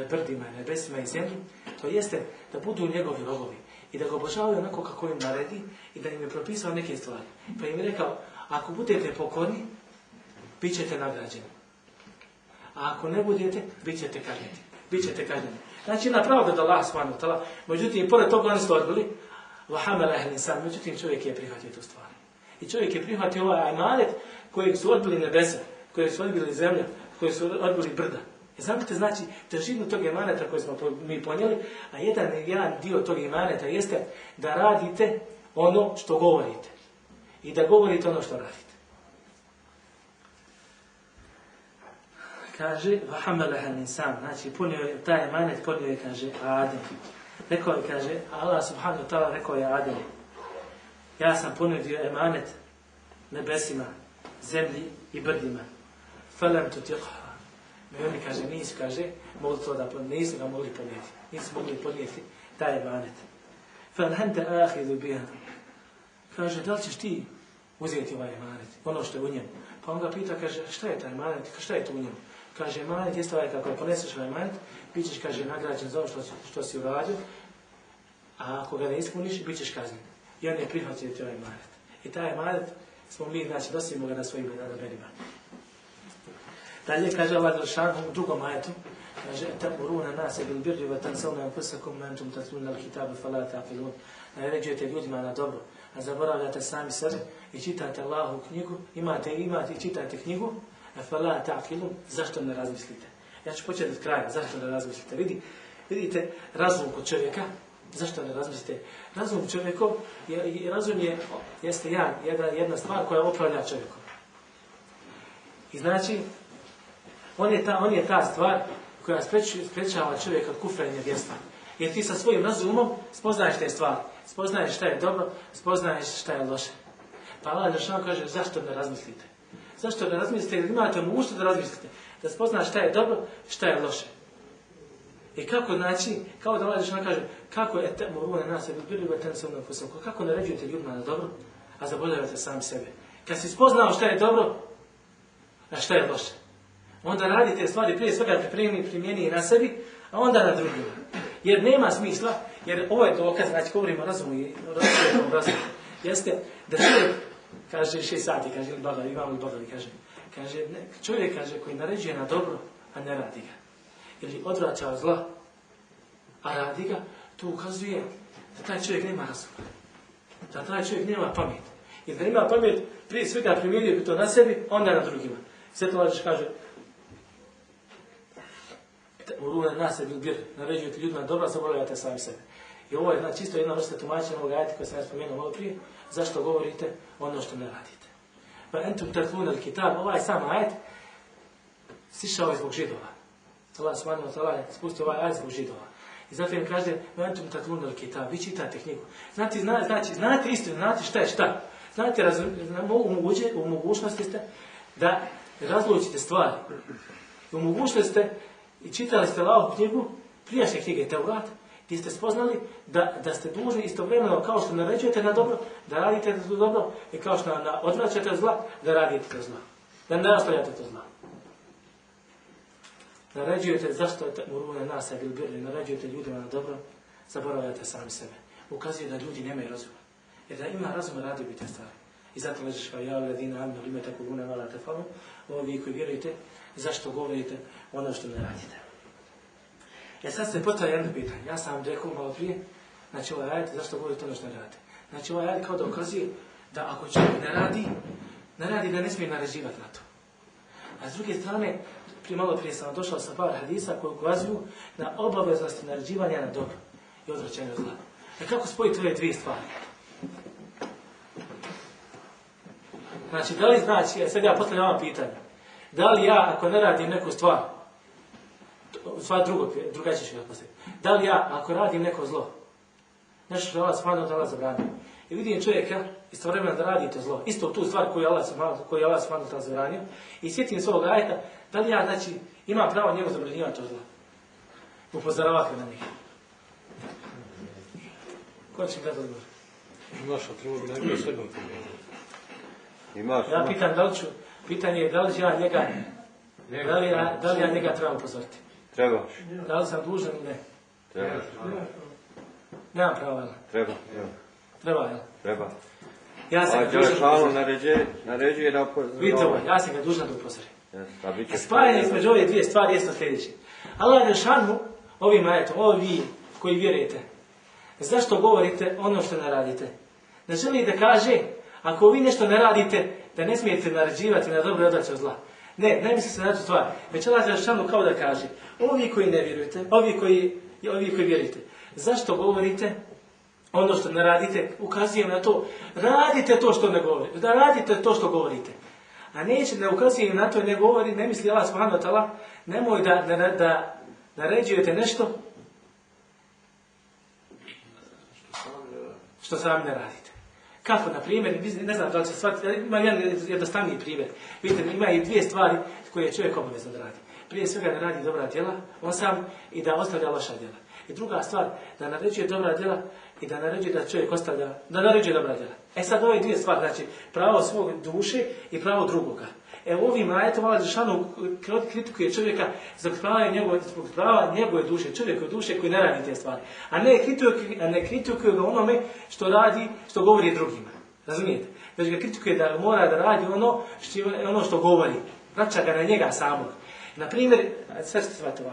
brdima, nebesima i zemlji, to jeste da budu njegovi robovi i da ga obožavaju onako kako im naredi i da im je propisao neke stvari. Pa im je rekao, ako budete pokorni, bit ćete nagrađeni. A ako ne budete, bit ćete kažnjeni. Bićete kažnjeni. Znači na pravda da Allah subhanahu wa ta'ala, međutim, pored toga oni su odbili, vahamelaha l'insan, međutim čovjek je prihvatio tu stvar. I čovjek je prihvatio ovaj emanet kojeg su odbili nebesa, kojeg su odbili zemlja, kojeg su odbili brda. I znate, znači, težinu tog emaneta koji smo mi ponijeli, a jedan dio tog emaneta jeste da radite ono što govorite. I da govorite ono što radite. Kaže, vahamelaha l'insan, znači, taj emanet ponio je, kaže, Adem. Rekao je, kaže, Allah subhanahu wa ta'ala rekao je Adem, ja sam ponudio emanet nebesima, zemlji i brdima. Felem tutiqha. I oni kaže, nisu ga mogli podnijeti. Nisu mogli podnijeti taj emanet. Fel hente ahidu biha. Kaže, da li ćeš ti uzeti ovaj emanet, ono što je u njemu? Pa on ga pita, kaže, šta je taj emanet, šta je to u njemu? Kaže, emanet jeste ovaj, kako poneseš ovaj emanet, bit ćeš, kaže, nagrađen za ovo što si uradio, a ako ga ne ispuniš, bit ćeš kažnjen. I on je prihvatio ovaj emanet. I taj emanet smo mi, znači, nosimo ga na svojim ramenima. Dalje kaže Allah Đelešanu u drugom ajetu, kaže, ta'muruna nase bil birri wa tansawna anfusakum wa antum tatluna al-kitaba fala ta'qilun. Naređujete ljudima na dobro, a zaboravljate sami sebe i čitate Allahovu knjigu, imate i čitate knjigu, a fala ta'qilun, zašto ne razmislite? Ja ću početi od kraja, zašto ne razmislite? Vidite razum kod čovjeka, zašto ne razmislite? Razum čovjekov, razum jeste jedna stvar koja upravlja čovjekom. I znači, on je ta stvar koja sprečava čovjeka od kufra i nevjerstva. Jer ti sa svojim razumom spoznaješ te stvari. Spoznaješ šta je dobro, spoznaješ šta je loše. Pa Allah Đelešanu kaže, zašto ne razmislite? Zašto ne razmislite? Jer imate mogućnost da razmislite. Da spoznaš šta je dobro, šta je loše. I kako, znači, kao da Allah Đelešanu kaže, kako je ta'muruna nase bil birri wa tansawna anfusakum, kako naređujete ljudima na dobro, a zaboravljate sami sebe. Kad si spoznao šta je dobro, a šta je loše. Onda radite stvari prije svega primjeni na sebi, a onda na drugima. Jer nema smisla, jer ovo je dokaz, znači govorimo o razumu i razumu, jeste da čovjek, kaže 6 sati, kaže Imam al-Baghavi, kaže, čovjek kaže koji naređuje na dobro, a ne radi ga. Ili odvraća od zla, a radi ga, to ukazuje da taj čovjek nema razuma. Da taj čovjek nema pamet. Jer da ima pamet, prije svega primjenjuje to na sebi, onda na drugima. Sve to kaže, uruna nase bil bir, naređujete ljudima dobro, zaboravljate sami sebe. I ovo je znači, čisto jedna vrsta tumačenja ovog ajeta koje sam ja spomenuo malo prije, zašto govorite ono što ne radite. Pa entum tatluna al-kitab, ovaj sam ajet sišao je zbog Židova. Allah subhanahu wa ta'ala je spustio ovaj ajet zbog Židova. I zato im kaže, entum tatluna al-kitab, vi čitate knjigu. Znate istinu, znate šta je šta. Znate, u mogućnosti ste da razlučite stvari. U mogućnosti ste i čitali ste Allahovu knjigu, prijašnje knjige Teurat, gdje ste spoznali da ste dužni istovremeno kao što naređujete na dobro, da radite to dobro, i kao što odvraćate od zla, da radite to zlo. Da ne ostavljate to zlo. Naređujete zašto ta'muruna nase bil birri, naređujete ljudima na dobro, zaboravljate sami sebe. Ukazuje da ljudi nemaju razuma. Jer da ima razuma, radio bi te stvari. I zato ležiš kao ja, ledina, amnu, lime tako gune, vala te falu, ovi koji vjerujete, zašto govorite ono što ne radite. Sad se postavlja jedno pitanje. Ja sam vam rekao malo prije, znači ovaj ajet, zašto govorite ono što ne radite. Znači ovaj ajet kao da ukazuje da ako čovjek ne radi da ne smije naređivati na to. A s druge strane, malo prije sam došao sa par hadisa koji ukazuju na obaveznosti naređivanja na dobro i odvraćanja od zla. Kako spojiti ove dvije stvari? Znači, da li znači, sad ja postavljam vam pitanje, da li ja, ako ne radim neku stvar drugačije ću ga postaviti, da li ja, ako radim neko zlo, Nešto što je Allah subhanahu wa ta'ala zabranio. I vidim čovjeka istovremeno da radi to zlo. Isto tu stvar koju je Allah subhanahu wa ta'ala zabranio. I sjetim svog ajeta, da li ja, znači, imam pravo njemu zabranjivati to zlo. Upozoravati na njih. Ko će gledati odgovor? Imaš, a trebalo bi najbolje sve gledati. Imaš. Ja pitam da li ću, pitanje je da li ja njega, da li ja njega trebam upozoriti? Trebaš. Da li sam dužan ili ne? Trebaš. Nemam pravo, jel? Treba. Treba, jel? Treba. Ja sam A ga dužan da Đelešanu upozorim. naređuje da upozorim. Vidite ovo, ja sam ga dužan da upozorim. A bit će Spajanje između ove dvije stvari je sljedeće. Allah Đelešanu ovim ajetom, ovo vi koji vjerujete, zašto govorite ono što ne radite? Ne želi da kaže, ako vi nešto ne radite, da ne smijete naređivati na dobro i odvraćati od zla. Ne misli se na tu stvar. Već Allah Đelešanu kao da kaže, ovi koji ne vjerujete, ovi koji vjerujete, zašto govorite ono što ne radite? Ukazujem na to, radite to što ne govorite, da radite to što govorite. A ne ukazujem na to i ne govori, ne misli Allah subhanahu wa ta'ala, nemoj da naređujete nešto što sami ne radite. Kako, na primjer, ne znam da li će shvatiti, ima jedan jednostavniji primjer. Vidite, ima i dvije stvari koje je čovjek obavezno da radi. Prije svega da radi dobra djela, on sam, i da ostavlja loša djela. I druga stvar, da naređuje dobra djela i da naređuje da čovjek ostavlja, da naređuje dobra djela. Sad ove dvije stvari, znači pravo svog duše i pravo drugoga. Ovim ajetom Allah Đelešanu kritikuje čovjeka zbog prava njegove duše, čovjekove duše koji ne radi te stvari. A ne kritikuje ga onome što radi, što govori drugima. Razumijete? Već ga kritikuje da mora da radi ono što govori. Vraća ga na njega samog. Na primjer, sve ćete shvatiti,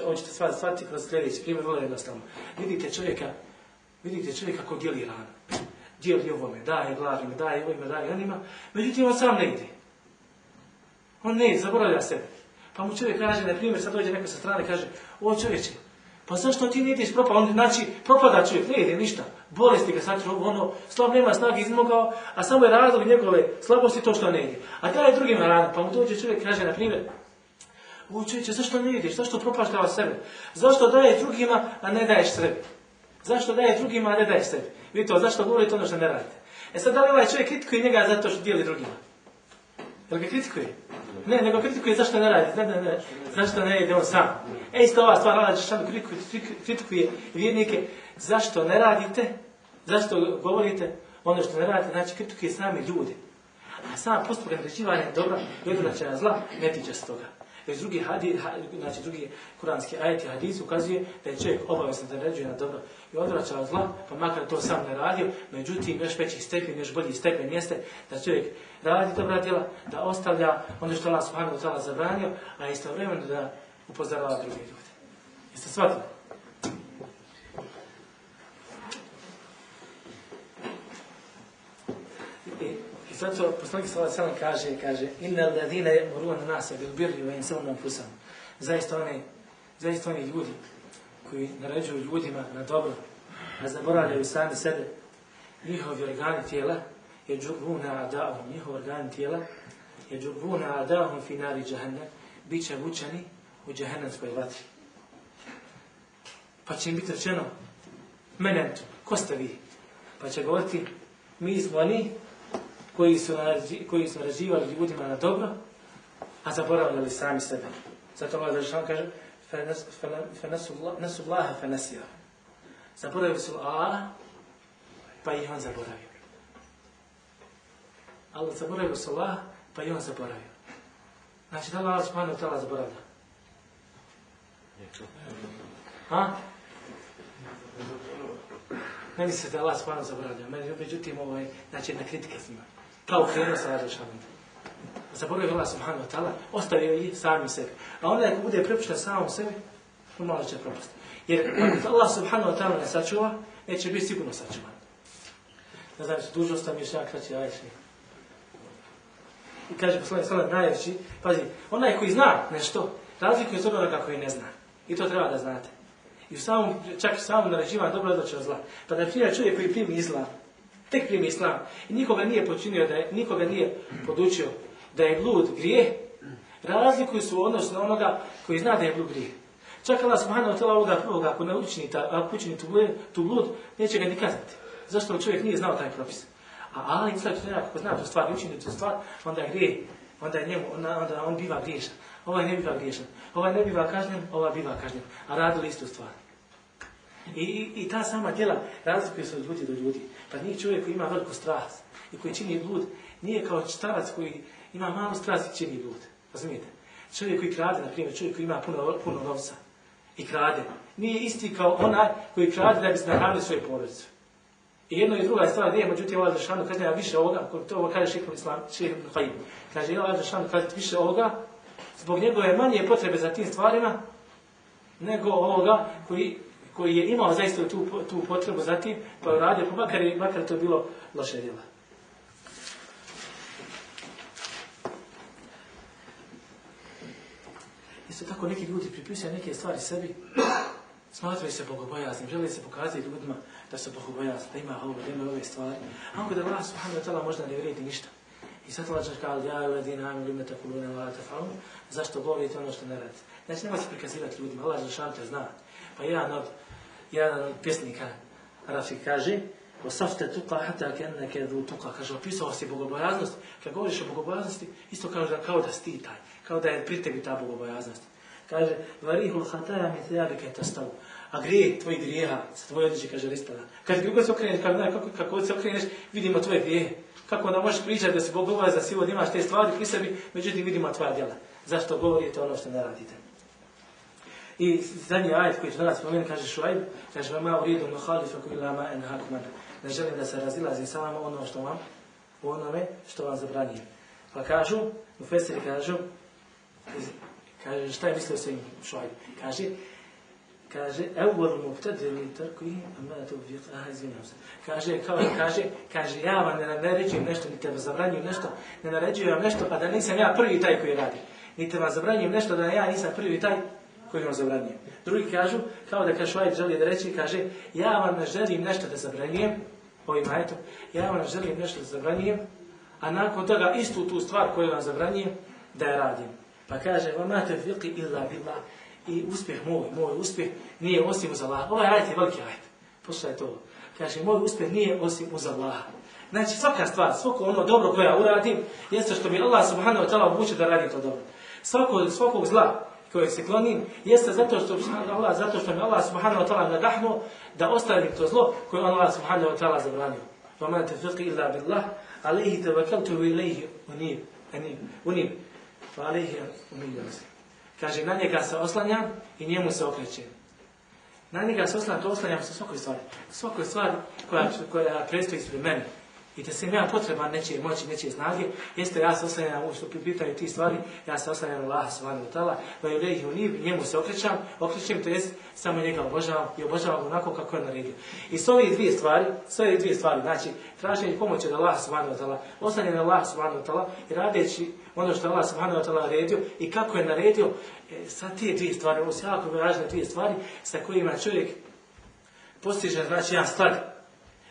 ovo ćete shvatiti kroz sljedeći primjer, vrlo jednostavno. Vidite čovjeka ko dijeli hranu. Dijeli ovome, daje gladnima, daje ovima, daje onima. Međutim, on sam ne ide. On ne, zaboravlja sebe. Pa mu čovjek kaže, na primjer, sad dođe neko sa strane i kaže, o čovječe, pa zašto ti ne ideš znači propada čovjek, ne ide ništa. Bolesti ga sad slab nema snage izmogao, a samo je razlog njegove slabosti to što ne ide. A daje drugima hranu, pa mu dođe čovjek i kaže, na primjer, o čovječe, zašto ne ideš, zašto propaštava sebe? Zašto daješ drugima, a ne daješ sebi? Zašto daješ drugima, a ne daješ sebi? Vidite, zašto govorite ono što ne radite? Sad da li ovaj čovjek kritikuje njega zato što dijeli drugima? Jel ga kritikuje? Ne, nego kritikuje zašto ne radi. Ne. Zašto ne ide on sam? Isto ova stvar, Allah Đelešanu kritikuje vjernike. Zašto ne radite? Zašto govorite ono što ne radite? Znači, kritikuje sami ljudi. A sam postupak naređivanja dobra i odvraćanja zla ne tiče se toga. Već drugi kuranski ajeti hadisi ukazuje da je čovjek obavezan da naređuje na dobro i odvraća zla, pa makar to sam ne radio, međutim još veći stepen, još bolji stepen jeste da čovjek radi dobra djela, da ostavlja ono što Allah subhanahu wa ta'ala zabranio, a istovremeno da upozorava druge ljude. Jeste shvatili? I zato poslanik sallallahu alejhi ve sellem kaže innal ladina ya'muruna nasa bil birri wa yansawna anfusahum. Zaista oni ljudi koji naređuju ljudima na dobro, a zaboravljaju sami sebe, njihovi organi tijela yajuruna a'da'ahum, njihovi organi tijela yajuruna a'da'ahum fi nari jahannam, biće vučeni u džehennemskoj vatri. Pa će im biti rečeno, menentu, ko ste vi? Pa će govoriti, mi smo oni koji su naređivali ljudima na dobro, a zaboravljali sami sebe. Zato Allah Đelešanu kaže, nasu Allaha fanasiya. Zaboravili su Allah, pa ih on zaboravio. Allah zaboravio su Allah, pa ih on zaboravio. Znači, da Allah subhanahu wa ta'ala zaboravlja? Ne misli da Allah subhanahu zaboravlja. Međutim, znači jedna kritika s njima. Kao krenuo sa Allah Đelešanu. Zaboravio Allah subhanahu wa ta'ala, ostavio ih sami sebi. A onda ako bude prepušten samom sebi, malo će propasti. Jer ako Allah subhanahu wa ta'ala ne sačuva, neće biti sigurno sačuvan. Ne znam, dužno ostav mi još jedan kraći ajši. I kaže poslanik sallallahu najveći, pazi, onaj koji zna nešto, razlikuje se od onoga koji ne zna. I to treba da znate. I čak i samom naređivanju dobro odlače od zla. Pa da primjer čovjek koji primi islam, tek primi islam, i nikoga nije počinio, nikoga nije podučio da je blud grijeh, razlikuju su u odnosu na onoga koji zna da je blud grijeh. Čak Allah subhanahu wa ta'ala ovoga prvoga, ako ne učini tu blud, neće ga ni kazati. Zašto čovjek nije znao taj propis? A islamski učenjak ako zna tu stvar i učini tu stvar, onda je grije, onda on biva griješan. Ovaj ne biva griješan. Ovaj ne biva kažnjen, ovaj biva kažnjen. A radili istu stvar. I ta sama djela razlikuje se od ljudi do ljudi. Pa nije čovjek koji ima veliku strast i koji čini blud, nije kao starac koji ima malu strast i čini blud. Razumijete? Čovjek koji krade, na primjer, čovjek koji ima puno novca i krade, nije isti kao onaj koji krade da bi se nahranio svoju porodicu. I jedno i druga stvar nije, međutim, Allah Žešanu kaže više ovoga, to ovo kaže Šejh ibn Kajim. Kaže, Allah Žešanu kaže više ovoga, zbog njegove manje potrebe za tim stvarima, nego ovoga koji je imao zaista tu potrebu za tim, pa je uradio, pa makar to bilo loše djela. Isto tako neki ljudi pripisuju neke stvari sebi, smatraju se bogobojaznim, žele se pokazati ljudima da su bogobojazni, da ima ovo, da ima ove stvari. A onda Allah subhanahu wa ta'ala možda ne vrijedi ništa. I sad Allah kaže, ja ladina amanu lima taquluna wa la taf'alun, zašto govorite ono što ne radite? Znači, nema se prikazivati ljudima, Allah te zna. Pa jedan od pjesnika Rafi kaže, osafte tuqa hata kenneke dhu tuqa, kaže, opisao si bogobojaznost, kad govoriš o bogobojaznosti, isto kao da si ti taj, kao da je pri tebi ta bogobojaznost. Kaže, varihul hataja mi thiyabike tastavu, a grije tvojih grijeha, sa tvoje odjeće, kaže, rispada. Kaže, kako se okreneš, kako se okreneš, vidimo tvoje grijehe. Kako onda možeš pričati da si bogobojazan, da si ovdje imaš te stvari pri sebi, međutim vidimo tvoja djela. Zašto govorite ono što ne radite? I zadnji ajet koji ću danas spomenuti, kaže Šuajb, kaže, ma uridu nuhalifakum ila ma enhakum an. Ne želim da se razilazim sa vama onome što vam zabranjujem. Pa kažu, mufesiri kažu, šta je mislio svojim Šuajb? Kaže, evvelu mubtadili tarkuhi, amma to uvijek, izvinjam se. Kaže, ja vam ne naređujem nešto, niti vam zabranjujem nešto, ne naređujem vam nešto, a da nisam ja prvi taj koji radi. Niti vam zabranjujem nešto, da ja nisam prvi taj koji vam zabranjujem. Drugi kažu, kao da Šuajb želi da reći, kaže, ja vam ne želim nešto da zabranjujem, ovim ajetom, ja vam ne želim nešto da zabranjujem, a nakon toga istu tu stvar koju vam zabranjujem, da je radim. Pa kaže, vama tevfiqi illa billah. I uspjeh moj uspjeh nije osim uz Allah. Ovaj ajet je veliki ajet. Poslušaj to. Kaže, moj uspjeh nije osim uz Allah. Znači, svaka stvar, svako ono dobro koje ja uradim, jeste što mi Allah subhanahu wa ta'ala obuče da radim to dobro. Svakog zla kojeg se klonim, jeste zato što mi Allah subhanahu wa ta'ala nadahnuo da ostavim to zlo koje Allah subhanahu wa ta'ala zabranio. وَمَا تَفِقِ إِلَّا بِاللَّهِ عَلَيْهِ تَوَكَلْتُ وَإِلَيْهِ أُنِيبُ وَعَلَيْهِ أُمِيلُ. Kaže, na njega se oslanjam i njemu se okrećem. Na njega se oslanjam sa svakoj stvari koja predstoji ispred mene. I da sam ja potreban nečije moći, nečije snage, jeste ja se oslanjam u što pitaju ti stvari, ja se oslanjam na Allah subhanahu wa ta'ala, va ilayhi unib, njemu se okrećem, to jest samo njega obožavam i obožavam onako kako je naredio. I s ove dvije stvari, znači traženje pomoći od Allah subhanahu wa ta'ala, oslanjanje na Allah subhanahu wa ta'ala i radeći ono što Allah subhanahu wa ta'ala naredio i kako je naredio, sa te dvije stvari, ovo su jako važne dvije stvari sa kojima čovjek postiže, znači jedan stvar,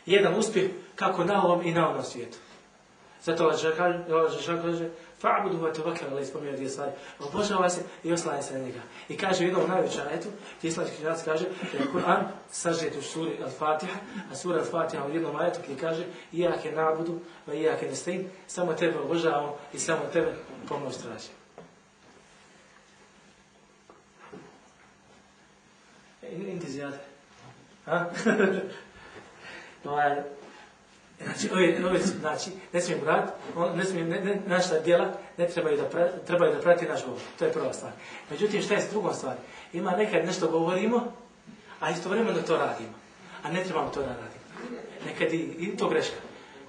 jedan uspjeh kako na ovom i na onom svijetu. Zato Allah kaže, fa'budu wa tawakkal alayhi, spominje dvije stvari. Obožava se i oslanja se na njega. I kaže u jednom najvećem ajetu, islamski učenjaci kaže da je Kur'an sažet u suri Al-Fatiha, a sura Al-Fatiha u jednom ajetu gdje kaže iyake na'budu wa iyake nasta'in, samo tebe obožavamo i samo tebe pomoć tražimo. Inti ziyade. Znači, ne smijemo raditi, naša djela ne trebaju da prati naš govor. To je prva stvar. Međutim, šta je s drugom stvari? Ima nekad nešto govorimo, a istovremeno to radimo. A ne trebamo to da radimo. Nekad i to greška.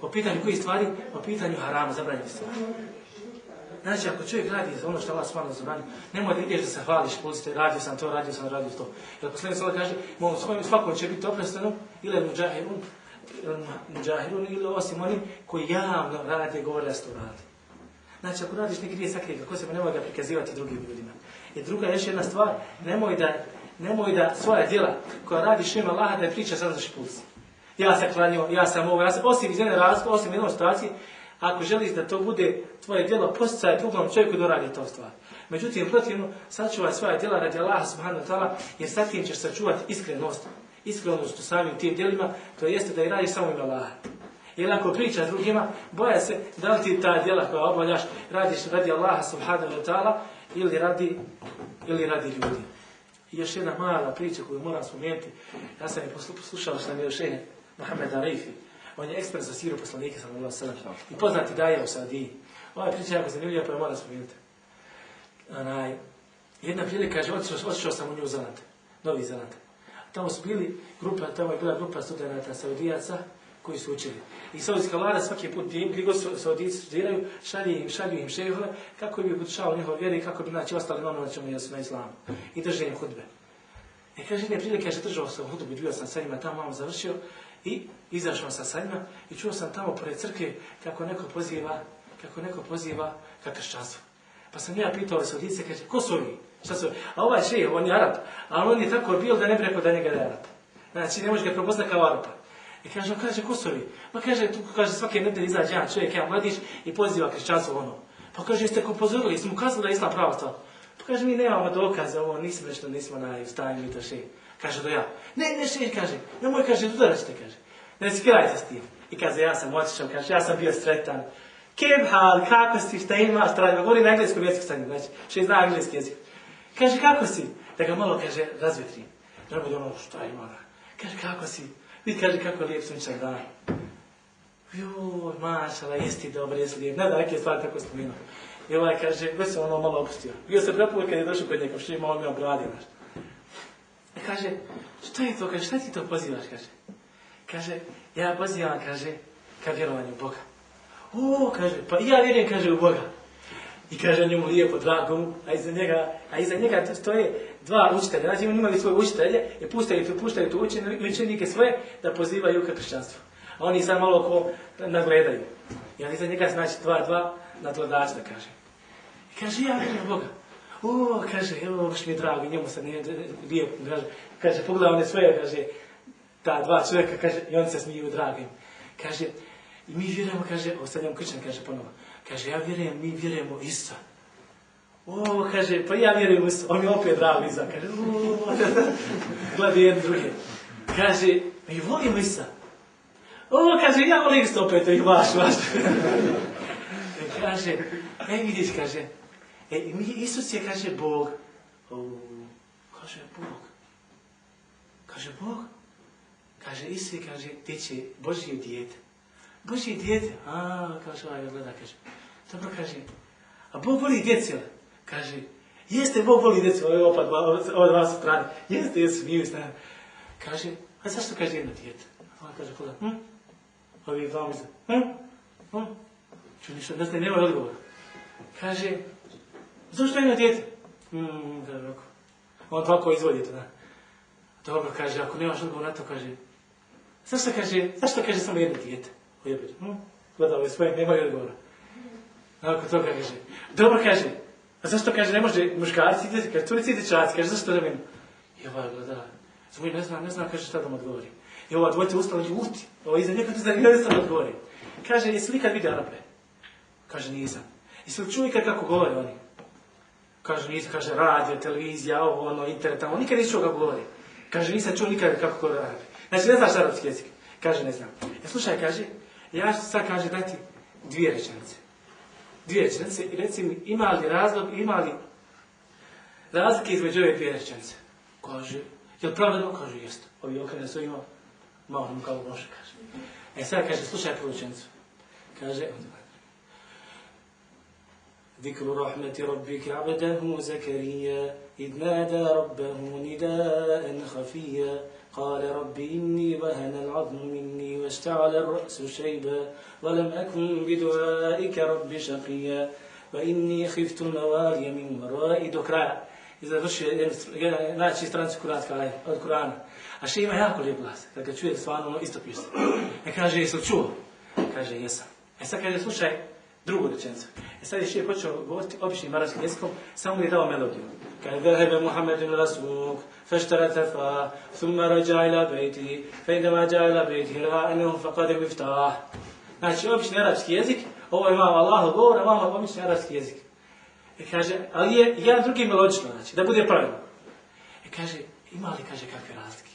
Po pitanju kojih stvari? Po pitanju harama, zabranjenih stvari. Znači, ako čovjek radi ono što Allah stvarno zabranio, nemoj da ideš da se hvališ, pustite, radio sam to. Jer poslanik sallallahu kaže, svakom će biti oprosteno, ili muđahirun, ili osim oni koji javno rade, govore da se to radi. Znači, ako radiš neki grije, sakrij ga, ko se nemoj ga prikazivati drugim ljudima. I druga još jedna stvar, nemoj da svoja djela koja radiš ima Allaha da je priča sad za špuls. Ja sam klanio, ja sam ovo, osim iz jedne razlike, osim jednom situacije, ako želiš da to bude tvoje djelo, posticaj drugom čovjeku da radi to stvar. Međutim, protivno, sačuvaj svoja djela radi Allaha subhanahu wa ta'ala, jer sa tim ćeš sačuvati iskrenost u samim tim djelima, to jeste da i radiš samo ime Allaha. Jer ako pričaš drugima, boja se da li ti ta djela koja obavljaš radiš radi Allaha subhanahu wa ta'ala ili radi ljudi. I još jedna mala priča koju moram spomenuti. Ja sam je poslušao što nam je šejh Mohamed Arifi. On je ekspert za siru poslanika sallallahu alejhi ve sellem i poznati daja u Saudiji. Ova priča je jako zanimljiva, pa je moram spomenuti. Jedna prilika, kaže, otišao sam u New Zealand, Novi Zeland. Tamo su bili tamo je bila grupa studenata Saudijaca koji su učili. I saudijska vlada svaki put gdje god Saudijci studiraju, šalju im šejhove kako bi podučavao njihove vjere i kako bi ostali na ono na čemu jesu na islamu. I drže im hudbe. Kaže, jedne prilike, kaže, držao sam hudbu, bio sam sa njima tamo, malo završio i izašao sam sa njima i čuo sam tamo pored crkve kako neko poziva ka kršćanstvu. Pa sam ja pitao Saudijice, kaže, ko su ovi? Šta su ovi? A ovaj šejh, on je Arap, ali on je tako bio da ne bi rekao da njega da je Arap. Znači, ne može ga prepoznati kao Arapa. I kaže, ko su ovi? Pa kaže, svake nedelje izađe jedan čovjek, jedan mladić i poziva kršćanstvo ono. Pa kaže, jeste ko upozorili, jesmo mu kazali da je islam prava stvar. Pa kaže, mi nemamo dokaze, ovo nismo u stanju i to šejh. Kaže, do ja. Ne, šejh, kaže, nemoj, kaže, udarat ćete, kaže. Ne skirajte s tim. I kaže, ja sam otišao, kaže, ja sam bio sretan. Kebhal, kako si, šta imaš, tražimo, govori na engleskom jeziku sa njim, znači, šejh zna engleski jezik. Kaže, kako si? Da ga malo, kaže, razvetrim. Da bude ono, šta ima da? Kaže, kako si? Vi kaže, kako je lijep sunčan dan. Joj, mašala, jesi ti dobar, jesi lijep. Ne da, neke stvari tako spomenuo. I ovaj kaže, već sam ono malo opustio. Bio se prepuvio kad je došao kod njega, što je malo mi obradi, znaš. I kaže, šta je to, kaže, šta ti to pozivaš, kaže. Kaže, ja pozivam, kaže, ka vjerovanju u Boga. O, kaže, pa ja vjerujem, kaže, u Boga. I kaže njemu lijepo, drago mu, a iza njega stoje dva učitelja. Znači, oni imali svoje učitelje i puštaju tu učenike svoje da pozivaju ka kršćanstvu. A oni sad malo ko nagledaju. I iza njega znači dva nadgledača, da kaže. I kaže, ja vjerujem u Boga. O, kaže, evo, baš mi je drago, njemu sad nije lijepo, kaže, pogledaj one svoje, kaže, ta dva čovjeka, kaže, i oni se smiju dragim. Kaže, i mi vjerujemo, kaže, ostavljamo kršćan, kaže ponovo. Kaže, ja vjerujem, mi vjerujemo Isusa. O, kaže, pa ja vjerujem u Isusa. On mi opet drago iza, kaže, gleda jedni druge. Kaže, mi volimo Isusa. O, kaže, ja volim Isusa opet, ih vaš. Kaže, vidiš, kaže, Isus je, kaže, Bog. O, kaže, Bog. Kaže, Bog. Kaže, Isus je, kaže, teče Božje dijete. Božje dijete, kaže, ovaj gleda, kaže, dobro, kaže, a Bog voli djece, kaže, jeste, Bog voli djece, ova dva su strane, jeste, smiju strane. Kaže, a zašto, kaže, jedno dijete? Ova kaže, pogleda, ovi dva misle, ču ništa, da ste nemoj odgovor. Kaže, zašto jedno dijete? Kaže, ovako, on tako izvodi to, da. Dobro, kaže, ako nemaš odgovor na to, kaže, zašto, kaže, samo jedno dijete? Gledao je svoje, nemaju odgovora. Ako to kaže. Dobro, kaže, a zašto, kaže, ne može muškarci, kaže, curici i dječaci, kaže, zašto da meni? I ovaj gleda, zvoj ne zna, kaže, šta da mu odgovori. I ova dvojca ustala i uti, ovo iza njega ne zna da odgovori. Kaže, jesi li ikad vidio Arape? Kaže, nisam. Jesi li čuo ikad kako govore oni? Kaže, nisam, kaže, radio, televizija, internet, tamo, nikad nisi čuo kako govori. Kaže, nisam čuo nikad kako govore Arape. Znači, ne znaš arapski jezik. Kaže, ne znam. Slušaj, kaže, ja ću sad, kaže, dati dvije rečenice. I reci mi, ima li razlike između ove dvije rečenice? Kaže, je li pravilno? Kaže, jeste. Ovi okrene su imao, malo mu kao noše, kaže. Sad, kaže, slušaj prvu rečenicu. Kaže, ذكر رحمة ربك عبده زكريا إذ نادى ربه نداء خفيا قال رب إني وهن العظم مني واشتعل الرأس شيبا ولم أكن بدعائك رب شقيا وإني خفت الموالي من ورائي do kraja. I završio najčešći stranci kuranska aja od Kurana. A še ima jako lijep glas. Kad ga čuje stvarno istopiš se. Kaže, jesi li čuo? Kaže, jesam. Sad kaže, slušaj drugu rečenicu. Sad je še počeo govoriti običnim arapskim jezikom, samo mi je dao melodiju. Kaže, ذهب محمد إلى السوق فاشترى تفاح ثم رجع إلى بيته فإنما جاء إلى بيته رأى أنه فقد المفتاح. Znači, obični arapski jezik, ovo ima Allahov govor, a vamo obični arapski jezik. Kaže, ali je jedan drugi melodično, znači, da bude pravilno. Kaže, ima li, kaže, kakve razlike?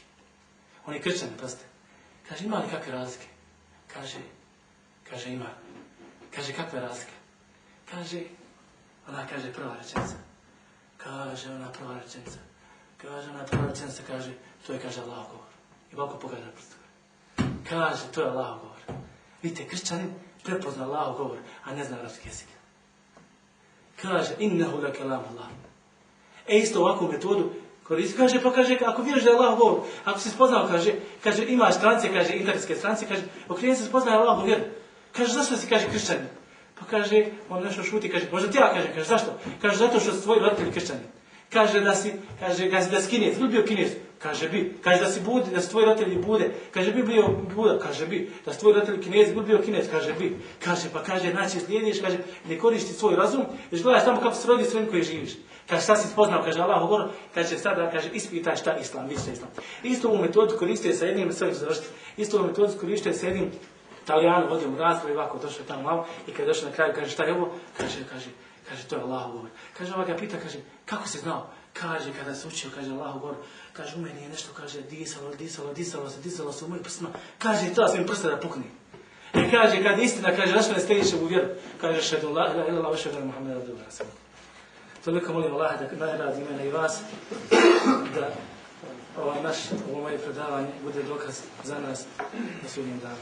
On je kršćan, proste. Kaže, ima li kakve razlike? Kaže, ima. Kaže, kakve razlike? Kaže, ona kaže prva rečenica. Kaže, ona prva rečenica. Kaže, to je, kaže, Allahov govor. I ovako pogleda prstom. Kaže, to je Allahov govor. Vidite, kršćanin prepozna Allahov govor, a ne zna arapski jezik. Kaže, innehu la kalam Allah. Isto ovakvu metodu koristi. Kaže, ako vjeruješ da je Allahov govor, ako si spoznao, kaže, imaš strance, kaže, internetske strance, kaže, okreni se spoznaje Allahovu vjeru. Kaže, zašto si, kaže, kršćanin? Pa kaže, on nešto šuti, kaže, možda ti ja, kaže, zašto? Kaže, zato što su tvoji roditelji kršćani. Kaže, da si kinez, bi bio kinez? Kaže, bi. Kaže, da si budi, da su tvoji roditelji bude? Kaže, bi bio buda? Kaže, bi. Da su tvoji roditelji kinezi, bi bio kinez? Kaže, bi. Kaže, pa kaže, znači slijediš, kaže, ne koristi svoj razum, već gledaš samo kako se rodi s ovim koji živiš. Kaže, šta si spoznao, kaže, Allahu govor, kaže, sada, kaže, ispitaj šta je islam, vidi šta je islam. Isto ovu metodu koristio sa jednim, s ovim završiti, isto ovu metodu koristio sa jednim Italijanom, vodio u raspravi, ovako, došao tamo malo, i kad je došao na kraju, kaže, šta je ovo? Kaže, to je Allahov govor. Kaže, ova ga pita, kaže, kako si znao? Kaže, kada se učio, kaže, Allahov govor, kaže, u meni je nešto, kaže, disalo se u mojih prstima, kaže, to sam im prsta da pukne. I kaže, kad je istina, kaže, zašto ne slijediš u vjeru? Kaže, šedu Allah, ila ilallah, šedu Allah, Muhammed, abdullah, rasul. Toliko molim Allah da nagradi mene i vas, da ovo moje predavanje bude dokaz za nas na sudnjem danu.